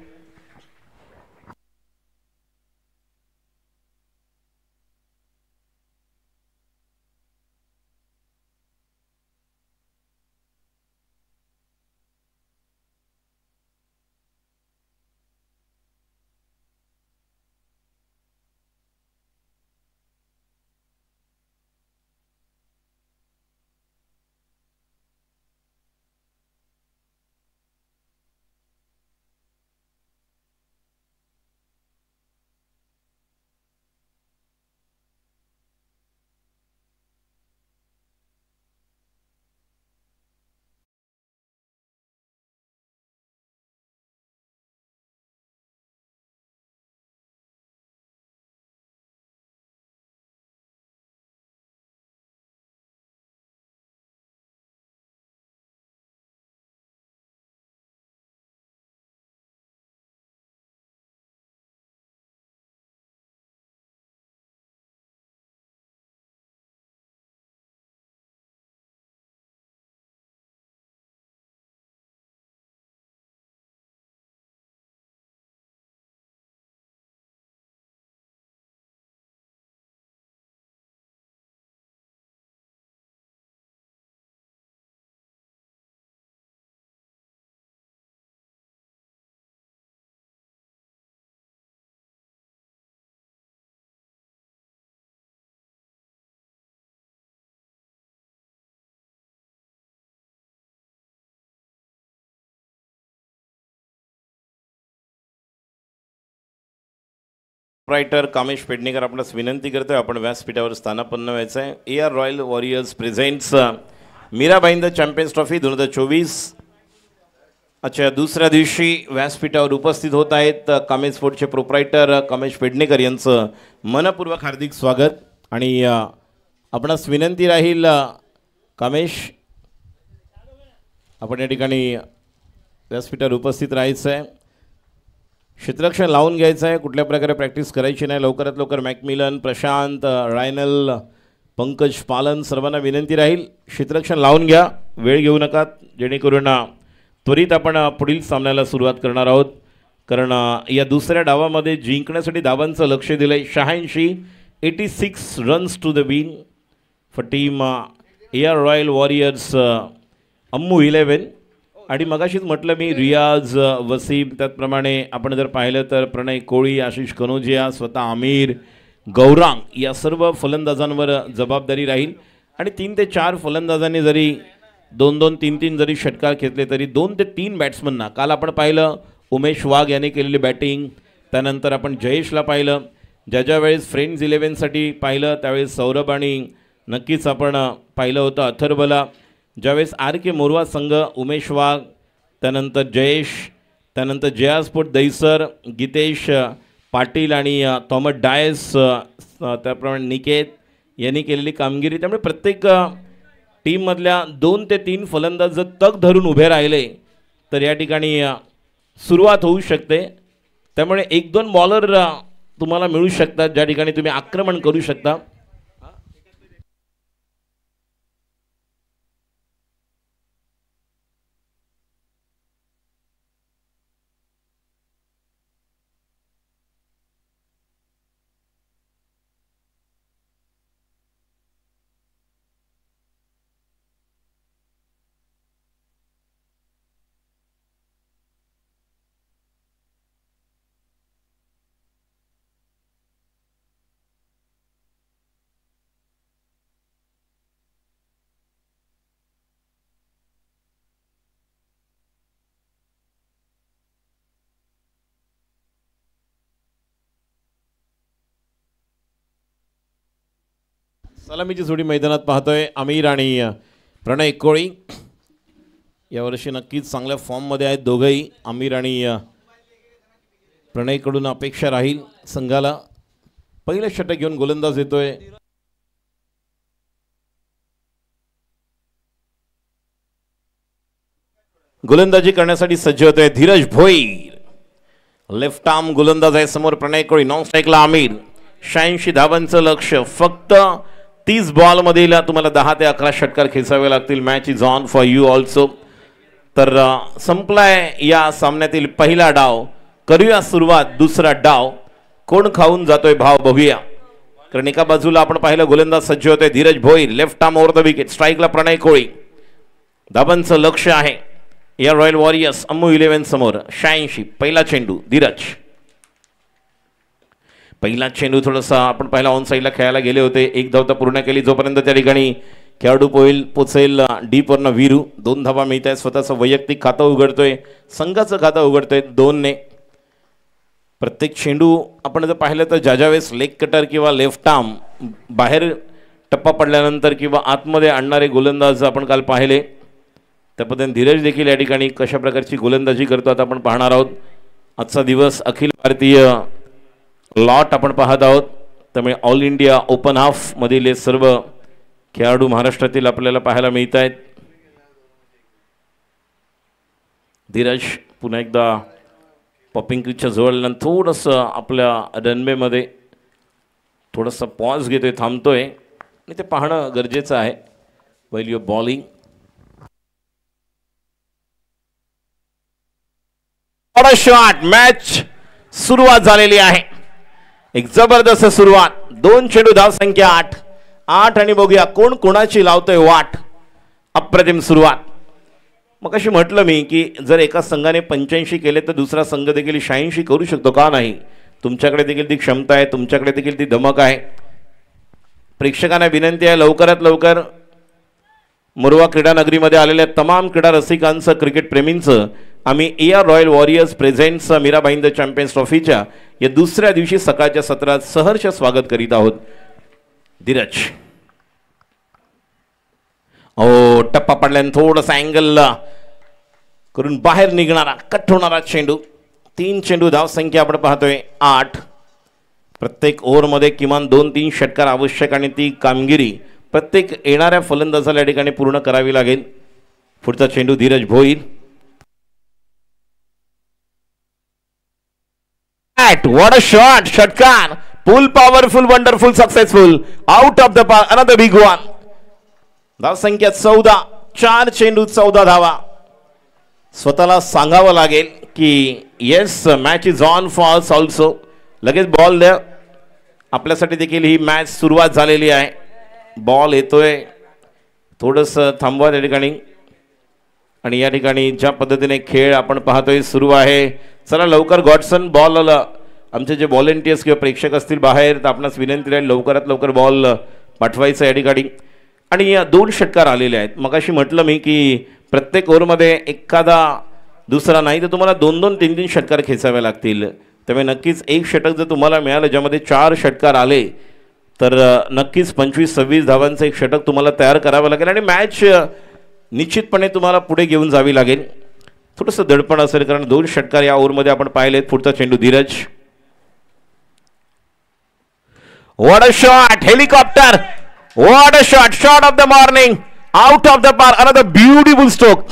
रायटर कामेश पेडणेकर आपणास विनंती करतोय आपण व्यासपीठावर स्थानापन्न व्हायचं आहे. AR रॉयल वॉरियर्स प्रेझेंट्स मीराबाईंद चॅम्पियन्स ट्रॉफी 2024 अच्छा दुसऱ्या दिवशी व्यासपीठावर उपस्थित होत आहेत. कामेश स्पोर्ट्सचे प्रोप्रायटर कामेश पेडणेकर यांचं मनपूर्वक हार्दिक स्वागत. आणि आपणास विनंती राहील कामेश आपण या ठिकाणी व्यासपीठावर उपस्थित राहायचं आहे. क्षेत्ररक्षण लावून घ्यायचं आहे, कुठल्या प्रकारे प्रॅक्टिस करायची नाही. लवकरात लवकर मॅकमिलन, प्रशांत, रायनल, पंकज पालन सर्वांना विनंती राहील क्षेत्ररक्षण लावून घ्या, वेळ घेऊ नका जेणेकरून त्वरित आपण पुढील सामन्याला सुरुवात करणार आहोत, कारण या दुसऱ्या डावामध्ये जिंकण्यासाठी धावांचं लक्ष दिलंय. 86 runs to the win for team AR royal warriors Ammu 11. आणि मगाशीच म्हटलं मी रियाज, वसीम, त्याचप्रमाणे आपण जर पाहिलं तर प्रणय कोळी, आशिष कनोजिया, स्वतः आमिर, गौरांग या सर्व फलंदाजांवर जबाबदारी राहील. आणि 3 ते 4 फलंदाजांनी जरी 2-2, 3-3 जरी षटकार घेतले तरी 2 ते 3 बॅट्समनना, काल आपण पाहिलं उमेश वाघ यांनी केलेली बॅटिंग, त्यानंतर आपण जयेशला पाहिलं, ज्या वेळेस फ्रेंड्स 11साठी पाहिलं त्यावेळेस सौरभ आणि नक्कीच आपण पाहिलं होतं अथर्वला, ज्यावेळेस RK मोरवा संघ उमेश वाघ, त्यानंतर जयेश, त्यानंतर जयास्पोर्ट दहिसर, गीतेश पाटील आणि थॉमस डायस, त्याप्रमाणे निकेत यांनी केलेली कामगिरी. त्यामुळे प्रत्येक टीममधल्या 2 ते 3 फलंदाज जर तग धरून उभे राहिले तर या ठिकाणी सुरुवात होऊ शकते. त्यामुळे 1-2 बॉलर तुम्हाला मिळू शकतात ज्या ठिकाणी तुम्ही आक्रमण करू शकता. सलामीची जोडी मैदानात पाहतोय आमिर आणि प्रणय कोळी. यावर्षी नक्कीच चांगल्या फॉर्ममध्ये आहेत दोघंही. आमिर आणि प्रणयकडून अपेक्षा राहील संघाला. पहिलं षटक घेऊन गोलंदाज येतोय गोलंदाजी करण्यासाठी सज्ज होतोय धीरज भोईर. लेफ्ट आर्म गोलंदाज आहे समोर प्रणय कोळी. नॉन स्ट्राईकला आमिर. 86 धावांचं लक्ष. फक्त 30 बॉलमधील तुम्हाला 10 ते 11 षटकार खेचावे लागतील. Match is on for you also. तर संपलाय या सामन्यातील पहिला डाव. करूया सुरुवात दुसरा डाव. कोण खाऊन जातोय भाव बघूया. कारण एका बाजूला आपण पाहिलं गोलंदाज सज्ज होते Dheeraj Bhoir. Left arm over the wicket. स्ट्राईकला प्रणय कोळी. धावांचं लक्ष आहे या रॉयल वॉरियर्स अम्मू 11 समोर. 86 पहिला चेंडू धीरज. पहिला चेंडू थोडासा आपण पहिला ऑन साईडला खेळायला गेले होते. एक धाव तर पूर्ण केली. जोपर्यंत त्या ठिकाणी खेळाडू पोचेल डीपवरनं वीरू. 2 धावा मिळत आहेत. स्वतःचं वैयक्तिक खातं उघडतोय. संघाचं खातं उघडतोय 2ने. प्रत्येक चेंडू आपण जर पाहिलं तर ज्यावेळेस लेग कटर किंवा लेफ्ट आर्म बाहेर टप्पा पडल्यानंतर किंवा आतमध्ये आणणारे गोलंदाज आपण काल पाहिले. त्या पद्धतीने धीरज देखील या ठिकाणी कशा प्रकारची गोलंदाजी करतो आता आपण पाहणार आहोत. आजचा दिवस अखिल भारतीय लॉट आपण पाहत आहोत. त्यामुळे ऑल इंडिया ओपन हाफ मधील हे सर्व खेळाडू महाराष्ट्रातील आपल्याला पाहायला मिळत आहेत. धीरज पुन्हा एकदा पॉपिंग क्रीजच्या जवळ थोडंसं आपल्या रनवेमध्ये थोडंसं पॉज घेतोय, थांबतोय आणि ते पाहणं गरजेचं आहे. While your bowling. Shot. Match सुरुवात झालेली आहे. एक जबरदस्त सुरुवात. 2 चेंडू धाव संख्या 8 आणि बघूया कोण कोणाची लावतोय वाट. अप्रतिम सुरुवात. मग अशी म्हटलं मी की जर एका संघाने 85 केले तर दुसरा संघ देखील 86 करू शकतो का नाही. तुमच्याकडे देखील ती क्षमता आहे, तुमच्याकडे देखील ती धमक आहे. प्रेक्षकांना विनंती आहे लवकरात लवकर मोरवा क्रीडा नगरीमध्ये आलेल्या तमाम क्रीडा रसिकांचं, क्रिकेट प्रेमींचं आम्ही AR royal warriors presents Mirabai the champions ट्रॉफीच्या या दुसऱ्या दिवशी सकाळच्या सत्रात सहर्ष स्वागत करीत आहोत. धीरज टप्पा पडल्याने थोडंसं अँगल करून बाहेर निघणारा कट होणारा चेंडू. 3 चेंडू धाव संख्या आपण पाहतोय 8. प्रत्येक ओव्हरमध्ये किमान 2-3 षटकार आवश्यक आणि ती कामगिरी प्रत्येक येणाऱ्या फलंदाजाला या ठिकाणी पूर्ण करावी लागेल. पुढचा चेंडू Dheeraj Bhoir. What a shot! षटकार. Full powerful, wonderful, successful. Out of the park. Another big one. धाव संख्या 14. 4 चेंडू 14 धावा. स्वतःला सांगावं लागेल की yes match is on for us also. लगेच बॉल द्या. आपल्यासाठी देखील ही मॅच सुरुवात झालेली आहे. बॉल येतोय, थोडंसं थांबवा त्या ठिकाणी. आणि या ठिकाणी ज्या पद्धतीने खेळ आपण पाहतोय सुरू आहे. चला लवकर गॉडसन बॉल. आमचे जे व्हॉलेंटियर्स किंवा प्रेक्षक असतील बाहेर तर आपणास विनंती आहे लवकरात लवकर बॉल पाठवायचा या ठिकाणी. आणि 2 षटकार आलेले आहेत. मगाशी म्हटलं मी की प्रत्येक ओव्हरमध्ये एखादा दुसरा नाही तर तुम्हाला 2-2, 3-3 षटकार खेचावे लागतील. त्यामुळे नक्कीच एक षटक जर तुम्हाला मिळालं ज्यामध्ये 4 षटकार आले तर नक्कीच 25-26 धावांचं एक षटक तुम्हाला तयार करावं लागेल आणि मॅच निश्चितपणे तुम्हाला पुढे घेऊन जावी लागेल. थोडंसं दडपण असेल कारण 2 षटकार या ओव्हरमध्ये आपण पाहिलेत. पुढचा चेंडू Dheeraj. What a shot, helicopter, what a shot, shot of the morning, out of the park, another beautiful stroke.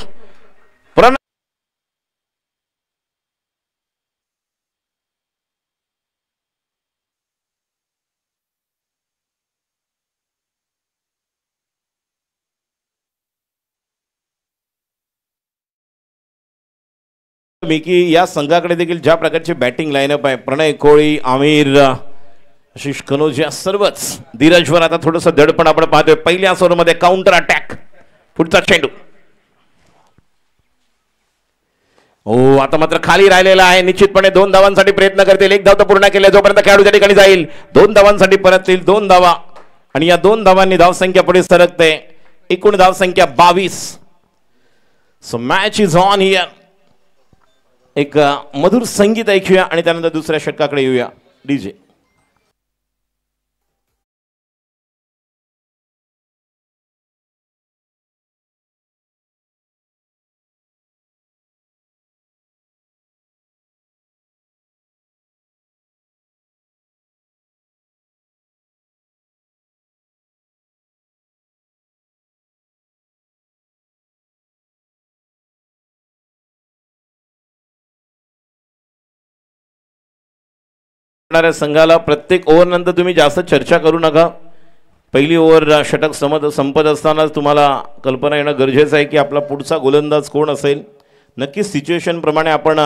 मी की या संघाकडे देखील ज्या प्रकारची बॅटिंग लाईनअप आहे, प्रणय कोळी, आमिर, आशिष कनोजिया सर्वच. धीरजवर आता थोडंसं दडपण आपण पाहतोय. पहिल्या ओव्हरमध्ये काउंटर अटॅक. पुढचा चेंडू. हो आता मात्र खाली राहिलेला आहे. निश्चितपणे 2 धावांसाठी प्रयत्न करतील. 1 धाव तर पूर्ण केले जोपर्यंत खेळाडू त्या ठिकाणी जाईल. 2 धावांसाठी परत येईल. 2 धावा आणि या 2 धावांनी धावसंख्या पुढे सरकते. एकूण धावसंख्या 22. So match is on here. एक मधुर संगीत ऐकूया आणि त्यानंतर दुसऱ्या षटकाकडे येऊया. डीजे. संघाला प्रत्येक ओव्हर नंतर तुम्ही जास्त चर्चा करू नका. पहिली ओव्हर षटक संपत असतानाच तुम्हाला कल्पना येणं गरजेचं आहे की आपला पुढचा गोलंदाज कोण असेल. नक्कीच सिच्युएशन प्रमाणे आपण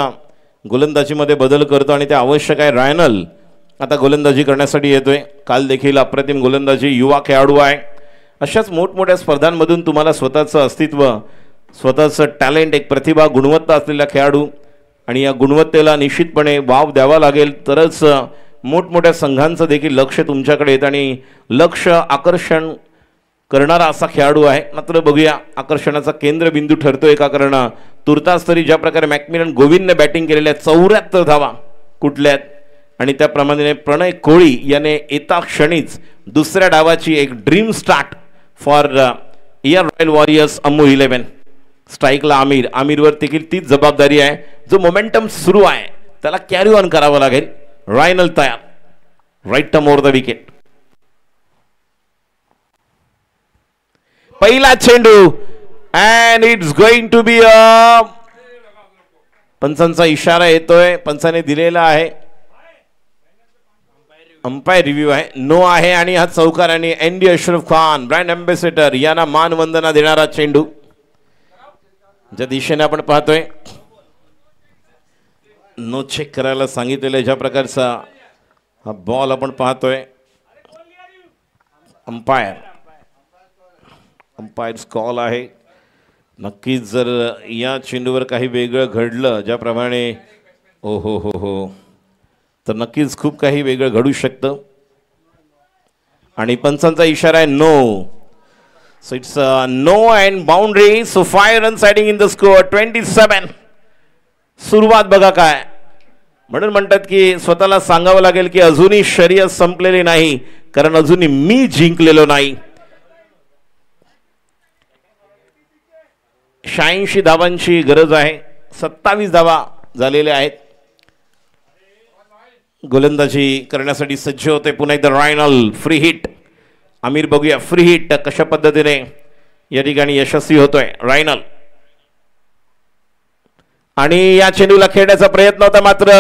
गोलंदाजीमध्ये बदल करतो आणि ते आवश्यक आहे. रायनल आता गोलंदाजी करण्यासाठी येतोय. काल देखील अप्रतिम गोलंदाजी, युवा खेळाडू आहे. अशाच मोठमोठ्या स्पर्धांमधून तुम्हाला स्वतःचं अस्तित्व, स्वतःचं टॅलेंट, एक प्रतिभा, गुणवत्ता असलेला खेळाडू आणि या गुणवत्तेला निश्चितपणे वाव द्यावा लागेल तरच मोठमोठ्या संघांचं देखील लक्ष तुमच्याकडे येतं आणि लक्ष आकर्षण करणारा असा खेळाडू आहे. मात्र बघूया आकर्षणाचा केंद्रबिंदू ठरतोय का. कारण तुर्तास तरी ज्या प्रकारे मॅकमिलन गोविंदने बॅटिंग केलेल्या 74 धावा कुठल्यात आणि त्याप्रमाणे प्रणय कोळी याने येता क्षणीच दुसऱ्या डावाची एक dream start for air royal warriors Ammu 11. स्ट्राईकला आमिरवर देखील तीच जबाबदारी आहे. जो मोमेंटम सुरू आहे त्याला कॅरी ऑन करावं लागेल. रायनल तयार. Right term over the wicket. पहिला चेंडू and it's going to be पंचांचा इशारा येतोय. पंचाने दिलेला आहे. अंपायर रिव्ह्यू आहे. नो आहे आणि हा चौकार आणि ND Ashraf Khan brand ambassador यांना मानवंदना देणारा चेंडू ज्या दिशेने आपण पाहतोय. नो चेक करायला सांगितलेलं ज्या प्रकारचा हा बॉल आपण पाहतोय. अंपायर्स कॉल आहे. नक्कीच जर या चेंडूवर काही वेगळं घडलं ज्याप्रमाणे ओ हो तर नक्कीच खूप काही वेगळं घडू शकतं आणि पंचांचा इशारा आहे no. So it's no and boundary. So 5 runs adding in the score. 27. सुरुवात बघा काय. म्हणून म्हणतात की स्वतःला सांगावं लागेल की अजूनही शर्यत संपलेली नाही कारण अजूनही मी जिंकलेलो नाही. 86 धावांची गरज आहे. 27 धावा झालेल्या आहेत. गोलंदाजी करण्यासाठी सज्ज होते पुन्हा एकदा रायनल. Free hit. आमिर बघूया फ्री हिट कशा पद्धतीने या ठिकाणी यशस्वी होतोय रायनल. आणि या चेंडूला खेळण्याचा प्रयत्न होता मात्र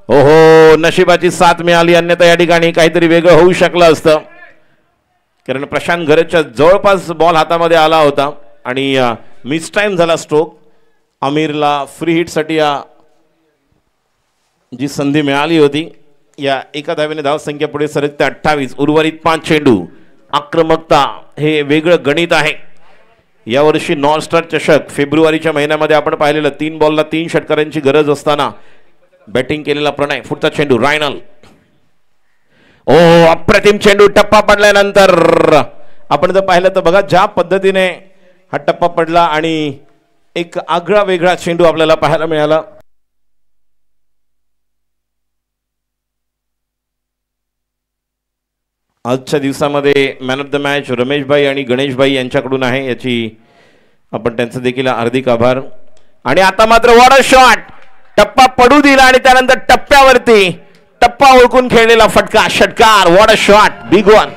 ओहो नशिबाची साथ मिळाली. अन्यथा या ठिकाणी काहीतरी वेगळं होऊ शकलं असतं कारण प्रशांत घरच्या जवळपास बॉल हातामध्ये आला होता आणि मिस टाइम झाला स्ट्रोक. आमिरला फ्री हिटसाठी जी संधी मिळाली होती या एका धावेने धावसंख्या पुढे सरकते 28. उर्वरित 5 चेंडू. आक्रमकता हे वेगळं गणित आहे. यावर्षी नॉर्थ स्टार चषक फेब्रुवारीच्या महिन्यामध्ये आपण पाहिलेलं 3 बॉलला 3 षटकारांची गरज असताना बॅटिंग केलेला प्रणय. पुढचा चेंडू रायनल. ओ अप्रतिम चेंडू. टप्पा पडल्यानंतर आपण जर पाहिलं तर बघा ज्या पद्धतीने हा टप्पा पडला आणि एक आगळा वेगळा चेंडू आपल्याला पाहायला मिळाला. आजच्या दिवसामध्ये man of the match Rameshbhai आणि गणेशभाई यांच्याकडून आहे. याची आपण त्यांचं देखील हार्दिक आभार. आणि आता मात्र व्हॉट अ शॉट. टप्पा पडू दिला आणि त्यानंतर टप्प्यावरती टप्पा ओळखून खेळलेला फटका. षटकार. What a shot. Big one.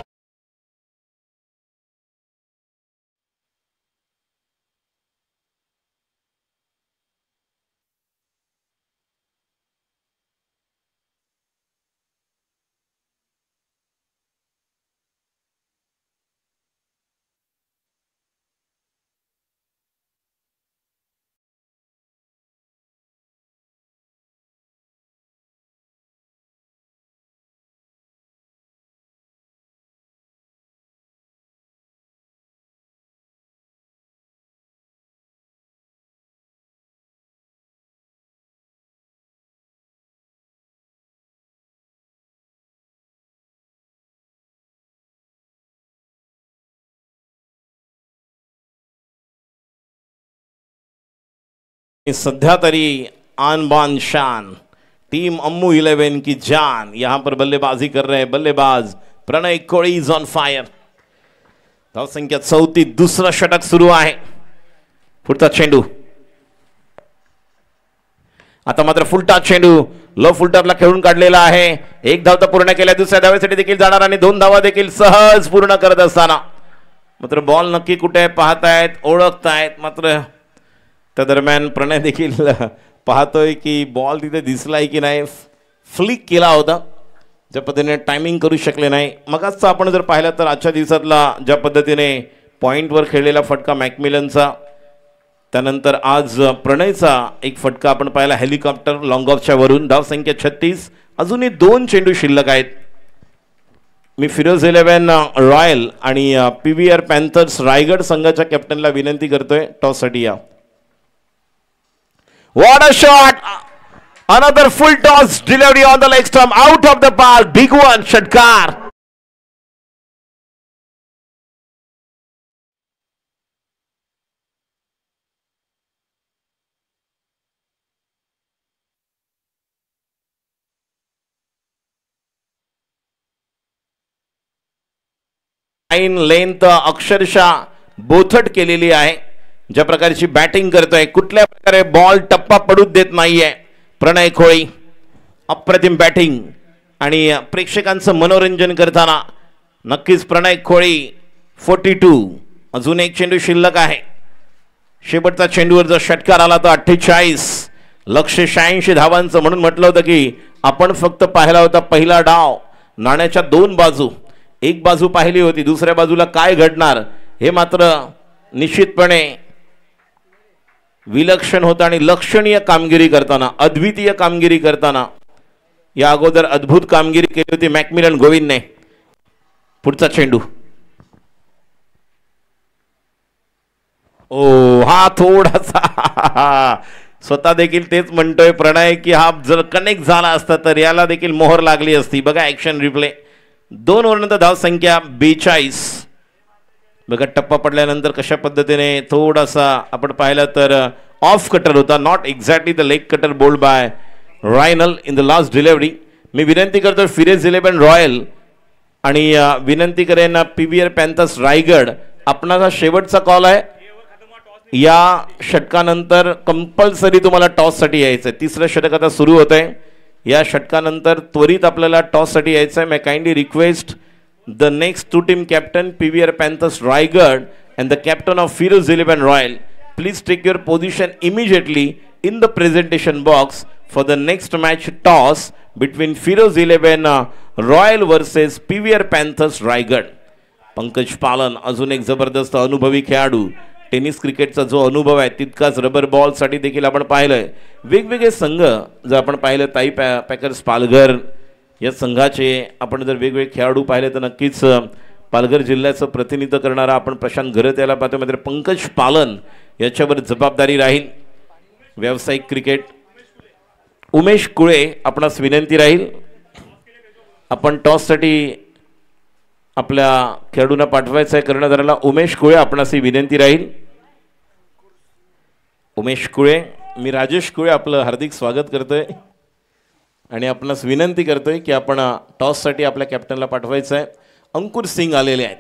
सध्या तरी आन बान शान टीम अम्मू 11 की जान यहां पर बल्लेबाजी कर रहे हैं बल्लेबाज प्रणय कोळी इज ऑन फायर. धावसंख्या 34. दुसरा षटक सुरू आहे. पुढचा चेंडू. आता मात्र फुलटा चेंडू लो फुलटरला खेळून काढलेला आहे. एक धाव तर पूर्ण केल्या. दुसऱ्या धावेसाठी देखील जाणार आणि 2 धावा देखील सहज पूर्ण करत असताना मात्र बॉल नक्की कुठे पाहतायत ओळखतायत. मात्र त्या दरम्यान प्रणय देखील पाहतोय की बॉल तिथे दिसलाय की नाही. फ्लिक केला होता. ज्या पद्धतीने टायमिंग करू शकले नाही. मगाचा आपण जर पाहिलं तर आजच्या दिवसातला ज्या पद्धतीने पॉईंटवर खेळलेला फटका मॅकमिलनचा त्यानंतर आज प्रणयचा एक फटका आपण पाहिला हेलिकॉप्टर लॉंग ऑफच्या वरून. धावसंख्या 36. अजूनही 2 चेंडू शिल्लक आहेत. मी फिरोज 11 रॉयल आणि PVR पॅन्थर्स रायगड संघाच्या कॅप्टनला विनंती करतोय टॉससाठी या. What a shot! Another full toss delivery on the leg stump, out of the park. Big one, षटकार. लाईन लेंथ अक्षरशः बोथट केलेली आहे. ज्या प्रकारची बॅटिंग करतोय कुठल्या प्रकारे बॉल टप्पा पडूच देत नाहीये प्रणय कोळी. अप्रतिम बॅटिंग आणि प्रेक्षकांचं मनोरंजन करताना नक्कीच प्रणय कोळी. 42. अजून एक चेंडू शिल्लक आहे. शेवटचा चेंडूवर जर षटकार आला तर 48. लक्ष्य 86 धावांचं. म्हणून म्हटलं होतं की आपण फक्त पाहिला होता पहिला डाव. नाण्याच्या 2 बाजू. एक बाजू पाहिली होती. दुसऱ्या बाजूला काय घडणार हे मात्र निश्चितपणे विलक्षण होता आणि लक्षणीय कामगिरी करताना अद्वितीय कामगिरी करताना या अगोदर अद्भुत कामगिरी केली होती मॅकमिलन गोविंदने. पुढचा चेंडू. ओ हा थोडासा स्वतः देखील तेच म्हणतोय प्रणय की हा जर कनेक्ट झाला असता तर याला देखील मोहर लागली असती. बघा ऍक्शन रिप्ले. 2 ओव्हरनंतर धावसंख्या 42. बघा टप्पा पडल्यानंतर कशा पद्धतीने थोडासा आपण पाहिलं तर ऑफ कटर होता. Not exactly the leg cutter bowled by Rainal in the last delivery. मी विनंती करतो फिरोज 11 रॉयल आणि विनंती करेन PVR पॅन्थर्स रायगड आपणाचा शेवटचा कॉल आहे. या षटकानंतर कंपल्सरी तुम्हाला टॉससाठी यायचं आहे. 3रं षटक आता सुरू होत आहे. या षटकानंतर त्वरित आपल्याला टॉससाठी यायचं आहे. मैं kindly request the next 2 team captain PVR Panthers Raigad and the captain of Firoz 11 Royal, please take your position immediately in the presentation box for the next match toss between Firoz 11 Royal versus PVR Panthers Raigad. Pankaj पालन अजून एक जबरदस्त अनुभवी खेळाडू टेनिस क्रिकेटचा जो अनुभव आहे तितकाच रबर बॉलसाठी देखील आपण पाहिलंय. वेगवेगळे संघ जर आपण पाहिलं ताई पॅकर्स पालघर या संघाचे आपण जर वेगवेगळे खेळाडू पाहिले तर नक्कीच पालघर जिल्ह्याचं प्रतिनिधित्व करणारा आपण प्रशांत घरत याला पाहतो. मात्र पंकज पालन याच्यावर जबाबदारी राहील व्यावसायिक क्रिकेट. उमेश कुळे आपणास विनंती राहील आपण टॉससाठी आपल्या खेळाडूंना पाठवायचं आहे कर्णधाराला. उमेश कुळे आपणास ही विनंती राहील. उमेश कुळे मी राजेश कुळे आपलं हार्दिक स्वागत करतोय आणि आपणास विनंती करतोय की आपण टॉससाठी आपल्या कॅप्टनला पाठवायचं आहे. अंकुर सिंग आलेले आहेत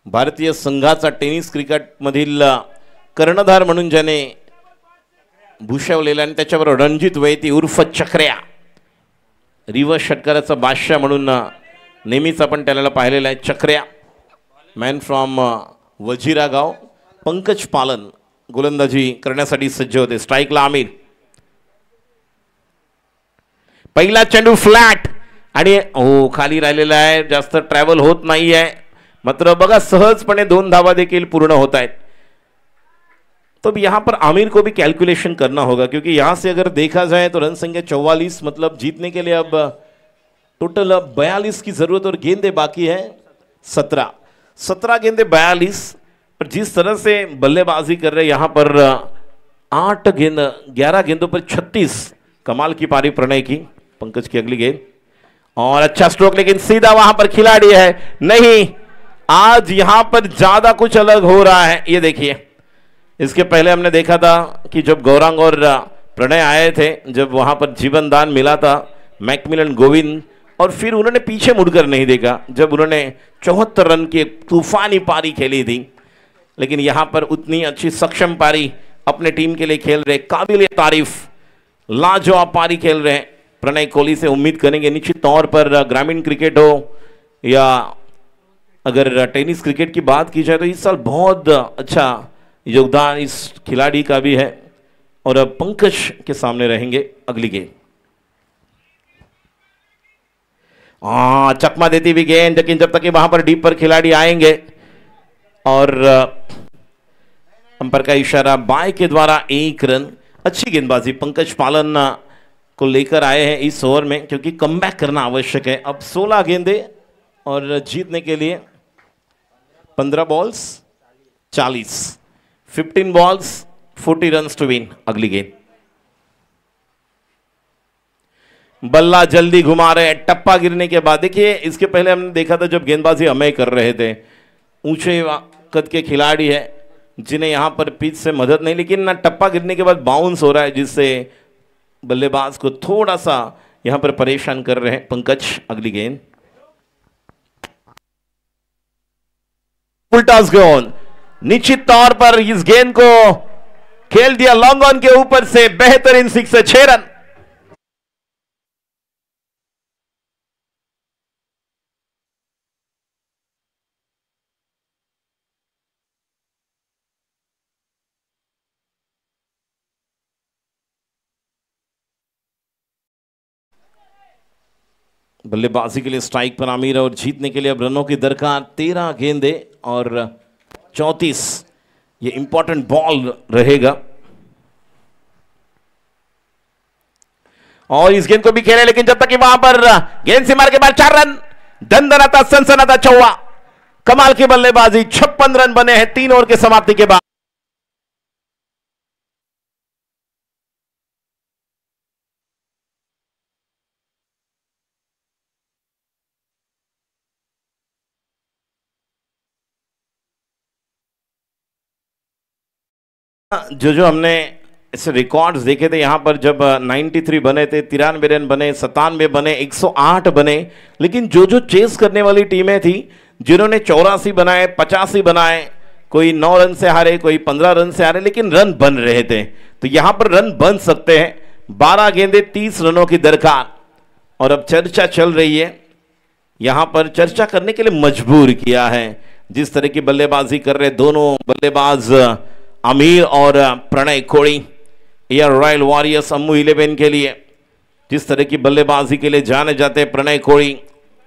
भारतीय संघाचा टेनिस क्रिकेटमधील कर्णधार म्हणून ज्याने भूषवलेला आणि त्याच्यावर रणजित वैती उर्फ चक्र्या रिवर्स षटकाराचा बादशाह म्हणून नेहमीच आपण त्याला पाहिलेला आहे. चक्र्या मॅन फ्रॉम वजिरा गाव. पंकज पालन गोलंदाजी करण्यासाठी सज्ज होते. स्ट्राईकला आमिर. पहिला चेंडू फ्लॅट आणि हो खाली राहिलेला आहे. जास्त ट्रॅव्हल होत नाही आहे मात्र बघा सहजपणे 2 धावा देखील पूर्ण होत आहेत. तो यहाँ पर आमिर को भी कैलकुलेशन करना होगा क्योंकि यहाँ से अगर देखा जाए तो रन संख्या 44 मतलब जीतने के लिए अब टोटल 42 की जरूरत और गेंदे बाकी है 17 गेंदे 42. और जिस तरह से बल्लेबाजी कर रहे यहाँ पर 11 गेंदों पर 36 कमाल की पारी प्रणय की. पंकज की अगली गेंद और अच्छा स्ट्रोक लेकिन सीधा वहां पर खिलाड़ी है नहीं. आज यहां पर ज्यादा कुछ अलग हो रहा है. ये देखिए इसके पहले हमने देखा था कि जब गौरांग और प्रणय आए थे जब वहां पर जीवन दान मिला था मैकमिलन गोविंद और फिर उन्होंने पीछे मुड़कर नहीं देखा जब उन्होंने 74 रन की एक तूफानी पारी खेली थी. लेकिन यहां पर उतनी अच्छी सक्षम पारी अपने टीम के लिए खेल रहे काबिल तारीफ लाजवाब पारी खेल रहे हैं. प्रणय कोहली से उम्मीद करेंगे निश्चित तौर पर ग्रामीण क्रिकेट हो या अगर टेनिस क्रिकेट की बात की जाए तो इस साल बहुत अच्छा योगदान इस खिलाड़ी का भी है. और अब पंकज के सामने रहेंगे अगली गेंद. चकमा देती हुई गेंद लेकिन जब तक कि वहां पर डीप पर खिलाड़ी आएंगे और अंपायर का इशारा बाय के द्वारा 1 रन. अच्छी गेंदबाजी पंकज पालन को लेकर आए हैं इस ओवर में क्योंकि कमबैक करना आवश्यक है. अब 16 गेंदे और जीतने के लिए 15 balls 40 15 balls 40 runs to win. अगली गेंद बल्ला जल्दी घुमा रहे हैं. टप्पा गिरने के बाद देखिए इसके पहले हमने देखा था जब गेंदबाजी अमेय कर रहे थे ऊंचे कद के खिलाड़ी है जिन्हें यहां पर पिच से मदद नहीं लेकिन ना टप्पा गिरने के बाद बाउंस हो रहा है जिससे बल्लेबाज को थोड़ा सा यहां पर परेशान कर रहे हैं पंकज. अगली गेंद उल्टा गेंद निश्चित तौर पर इस गेंद को खेल दिया लॉन्ग ऑन के ऊपर से. बेहतरीन 6 रन. बल्लेबाजी के लिए स्ट्राइक पर आमिर और जीतने के लिए अब रनों की दरकार. 13 गेंदे और 34 ये इंपॉर्टेंट बॉल रहेगा. और इस गेंद को भी खेले लेकिन जब तक कि वहां पर गेंद से मार के बाद 4 रन. दंदनाता सनसनाता चौवा. कमाल की बल्लेबाजी. 56 रन बने हैं 3 ओवर के समाप्ति के बाद. जो हमने ऐसे रिकॉर्ड्स देखे थे यहाँ पर जब 93 बने थे 93 रन बने 97 बने 108 बने. लेकिन जो चेस करने वाली टीमें थी जिन्होंने 84 बनाए 85 बनाए कोई 9 रन से हारे कोई 15 रन से हारे लेकिन रन बन रहे थे. तो यहाँ पर रन बन सकते हैं. 12 गेंदे 30 रनों की दरकार. और अब चर्चा चल रही है यहाँ पर चर्चा करने के लिए मजबूर किया है जिस तरह की बल्लेबाजी कर रहे दोनों बल्लेबाज आमिर और प्रणय कोहली या रॉयल वॉरियर्स अम्मू 11 के लिए जिस तरह की बल्लेबाजी के लिए जाने जाते हैं प्रणय कोहली.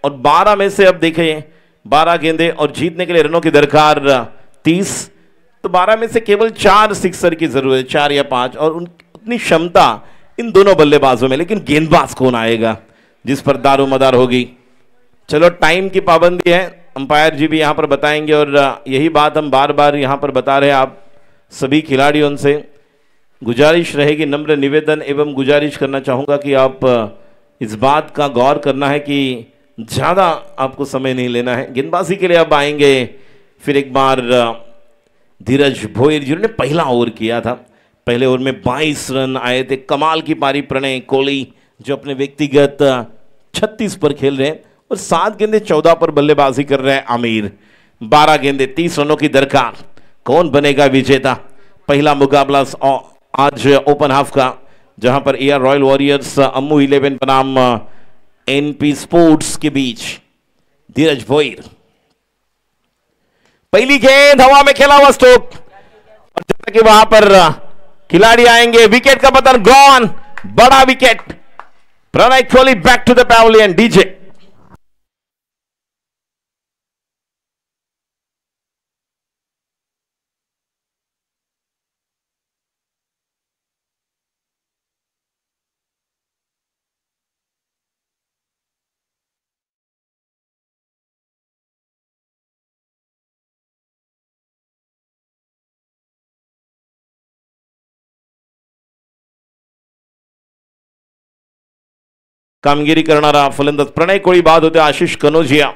और 12 में से अब देखिए 12 गेंदे और जीतने के लिए रनों की दरकार 30. तो 12 में से केवल 4 सिक्सर की जरूरत है, 4 या 5, और उतनी क्षमता इन दोनों बल्लेबाजों में। लेकिन गेंदबाज कौन आएगा जिस पर दारोमदार होगी? चलो, टाइम की पाबंदी है, अंपायर जी भी यहाँ पर बताएंगे, और यही बात हम बार बार यहाँ पर बता रहे हैं आप सभी खिलाड़ियों से। गुजारिश रहेगी, नम्र निवेदन एवं गुजारिश करना चाहूँगा कि आप इस बात का गौर करना है कि ज़्यादा आपको समय नहीं लेना है। गेंदबाजी के लिए अब आएंगे फिर एक बार धीरज भोईर, जिन्होंने पहला ओवर किया था। पहले ओवर में 22 रन आए थे। कमाल की पारी प्रणय कोहली, जो अपने व्यक्तिगत 36 पर खेल रहे हैं, और 7 गेंदे 14 पर बल्लेबाजी कर रहे हैं आमिर। 12 गेंदे 30 रनों की दरकार। कौन बनेगा विजेता? पहला मुकाबला आज ओपन हाफ का, जहां पर एआर रॉयल वॉरियर्स अम्मू 11 बनाम एनपी स्पोर्ट्स के बीच। धीरज भोईर, पहली गेंद हवा में खेला हुआ स्ट्रोक, और जैसा कि वहां पर खिलाड़ी आएंगे, विकेट का पतन, गॉन, बड़ा wicket. Pranay Kohli back to the pavilion. DJ कामगिरी करणारा फलंदाज प्रणय कोहली बाद होते आशिष कनोजिया.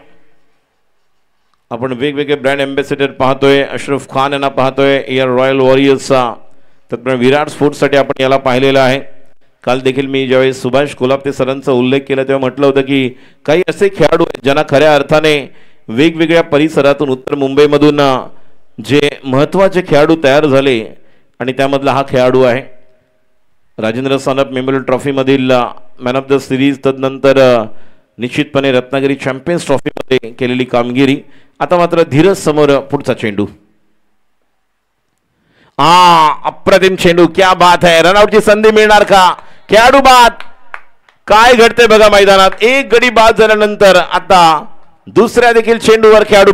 आपण वेगवेगळे ब्रँड एम्बेसिडर पाहतोय. अशरफ खान यांना पाहतोय एआर रॉयल वॉरियर्सचा. तर विराट स्पोर्ट्ससाठी आपण याला पाहिलेलं आहे. काल देखील मी ज्यावेळेस सुभाष कोल्हापते सरांचा उल्लेख केला तेव्हा म्हटलं होतं की काही असे खेळाडू आहेत ज्यांना खऱ्या अर्थाने वेगवेगळ्या परिसरातून उत्तर मुंबईमधून जे महत्त्वाचे खेळाडू तयार झाले आणि त्यामधला हा खेळाडू आहे. राजेंद्र सानप मेमोरियल ट्रॉफी मधील मॅन ऑफ द सिरीज, तदनंतर निश्चितपणे रत्नागिरी चॅम्पियन्स ट्रॉफी मध्ये केलेली कामगिरी. आता मात्र धीरज समोर पुढचा चेंडू. अप्रतिम चेंडू, क्या बात है. रनआउटची संधी मिळणार का? खेळाडू बाद. काय घडते बघा मैदानात. एक गडी बाद झाल्यानंतर आता दुसऱ्या देखील चेंडूवर खेळाडू.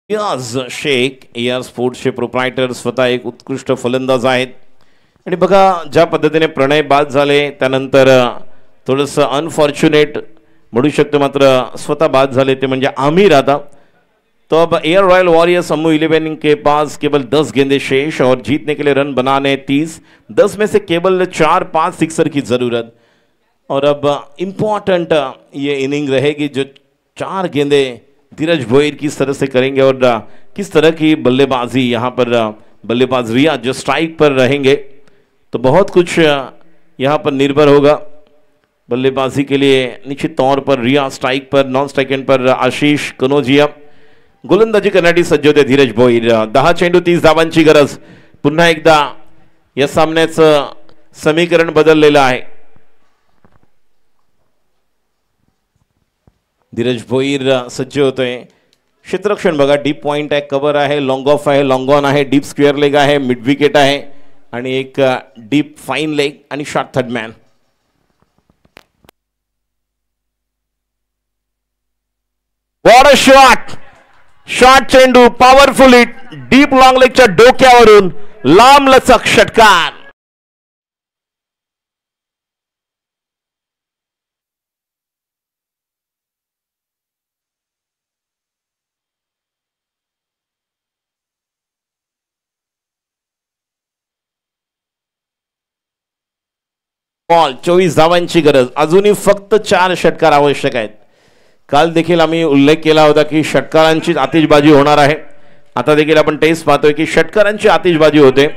रियाज शेख एआर स्पोर्ट्सचे प्रोप्रायटर स्वतः एक उत्कृष्ट फलंदाज आहेत. आणि बघा ज्या पद्धतीने प्रणय बाद झाले त्यानंतर थोडंसं अनफॉर्च्युनेट म्हणू शकतो, मात्र स्वतः बाद झाले ते म्हणजे आमिर. आता तो अब एआर रॉयल वॉरियर्स अम्मू 11 के पास केवल 10 गेंदे शेष और जीतने के लिए रन बनाने 30. 10 में से केवल 4-5 सिक्सर की जरूरत. और अब इम्पॉर्टेंट ये इनिंग रहेगी जो 4 गेंदे धीरज भोईर किस तरह से करेंगे और किस तरह की बल्लेबाजी यहाँ पर बल्लेबाज रिया जो स्ट्राइक पर रहेंगे, तो बहुत कुछ यहाँ पर निर्भर होगा. बल्लेबाजी के लिए निश्चित तौर पर रिया स्ट्राइक पर, नॉन स्ट्राइक एंड पर आशिष कनोजिया. गोलंदाजी करण्यासाठी सज्ज होते धीरज भोईर. 10 चेंडू 30 धावांची गरज. पुन्हा एकदा या सामन्याचं समीकरण बदललेलं आहे. धीरज भोईर सज्ज होतोय. क्षेत्ररक्षण बघा, डीप पॉइंट आहे, कव्हर आहे, लॉंग ऑफ आहे, लॉंग ऑन आहे, डीप स्क्वेअर लेग आहे, मिड विकेट आहे आणि एक डीप फाईन लेग आणि short third man. What a shot. Short चेंडू, पॉवरफुल हिट, डीप लॉंग लेगच्या डोक्यावरून लांब लचक षटकार. बॉल 24 धावांची गरज. अजूनही फक्त 4 षटकार आवश्यक आहेत. काल देखील आम्ही उल्लेख केला होता की षटकारांची आतिषबाजी होणार आहे. आता देखील आपण टेस्ट पाहतोय की षटकारांची आतिषबाजी होते.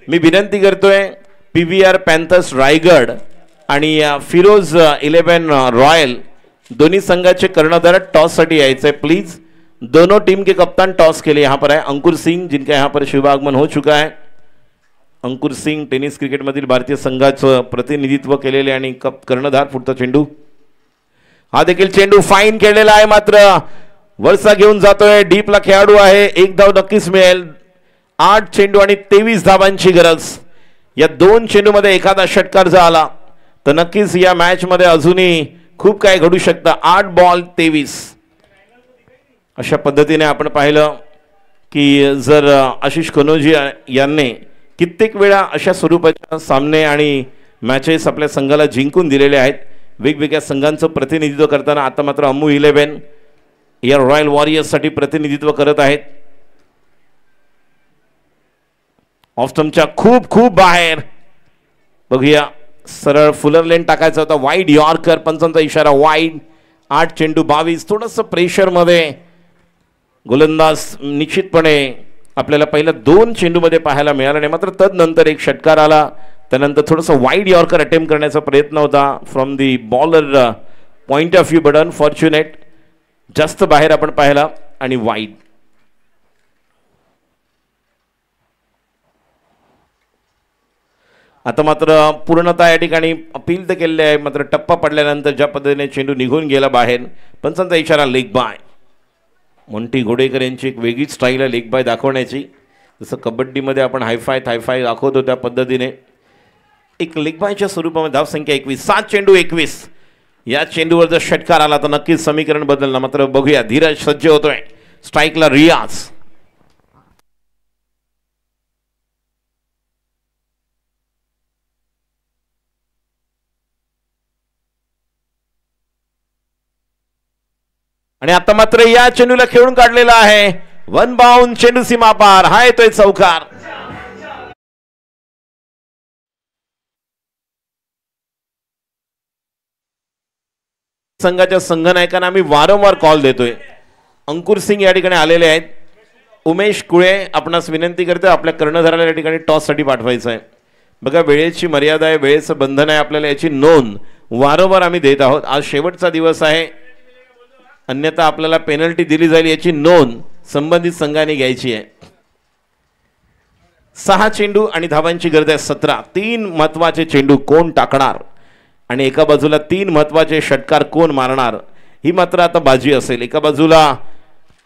मी विनंती करतोय पीव्हीआर पॅन्थर्स रायगड आणि फिरोज 11 रॉयल दोन्ही संघाचे कर्णधार टॉस साठी यायचंय. प्लीज दोनों टीम के कप्तान टॉस के लिए यहाँ पर है। अंकुर सिंह, जिनका यहाँ पर शुभागमन हो चुका है। अंकुर सिंह टेनिस क्रिकेटमधील भारतीय संघाचं प्रतिनिधित्व केलेले आणि कर्णधार। पुढचा चेंडू, हा देखील चेंडू फाईन केलेला आहे, मात्र वरसा घेऊन जातोय। डीपला खेळाडू आहे, एक धाव नक्कीच मिळेल। 8 चेंडू आणि 23 धावांची गरज। या 2 चेंडूमध्ये एखादा षटकार जर आला तर नक्कीच या मॅच मध्ये अजूनही खूप काय घडू शकतं। 8 बॉल 23 अशा पद्धतीने आपण पाहिलं की जर आशिष कनोजी यांनी कित्येक वेळा अशा स्वरूपाच्या सामने आणि मॅचेस आपल्या संघाला जिंकून दिलेले आहेत वेगवेगळ्या संघांचं प्रतिनिधित्व करताना। आता मात्र अम्मू 11 या रॉयल वॉरियर्स साठी प्रतिनिधित्व करत आहेत। ऑफ स्टंपच्या खूप खूप बाहेर, बघूया, सरळ फुलर लेन टाकायचा होता, वाईड यॉर्कर, पंचांचा इशारा वाईड। 8 चेंडू 22, थोडंसं प्रेशर मध्ये गोलंदाज निश्चितपणे आपल्याला पहिल्या 2 चेंडूमध्ये पाहायला मिळाला नाही, मात्र तदनंतर एक षटकार आला। त्यानंतर थोडंसं वाईड यॉर्कर अटेम्प्ट करण्याचा प्रयत्न होता from the bowler point of view, but unfortunate जास्त बाहेर आपण पाहिला आणि वाईड। आता मात्र पूर्णतः या ठिकाणी अपील तर केले आहे, मात्र टप्पा पडल्यानंतर ज्या पद्धतीने चेंडू निघून गेला बाहेर, पंचांचा इशारा लेग बाय। मोंटी घोडेकर यांची एक वेगळीच स्टाईल आहे लेग बाय दाखवण्याची, जसं कबड्डीमध्ये आपण हायफाय थायफाय दाखवतो त्या पद्धतीने एक लेग बायच्या स्वरूपामध्ये धावसंख्या 21, 7 चेंडू 21। या चेंडूवर जर षटकार आला तर नक्कीच समीकरण बदलणार, मात्र बघूया, धीरज सज्ज होतोय। स्ट्राईकला रियाज, आणि आता मात्र या चेंडूला खेळून काढलेला आहे, 1 बाउंड, चेंडू सीमा पार, हा येतोय चौकार। संघाच्या संघनायकांना आम्ही वारंवार कॉल देतोय। अंकुर सिंग या ठिकाणी आलेले आहेत। उमेश कुळे आपणास विनंती करते, आपल्या कर्णधाराला या ठिकाणी टॉस साठी पाठवायचं आहे। बघा, वेळेची मर्यादा आहे, वेळेचं बंधन आहे, आपल्याला याची नोंद वारंवार आम्ही देत आहोत। आज शेवटचा दिवस आहे, अन्यथा आपल्याला पेनल्टी दिली जाईल, याची नोंद संबंधित संघाने घ्यायची आहे। 6 चेंडू आणि धावांची गरज आहे 17। 3 महत्वाचे चेंडू कोण टाकणार आणि एका बाजूला 3 महत्वाचे षटकार कोण मारणार, ही मात्र आता बाजी असेल। एका बाजूला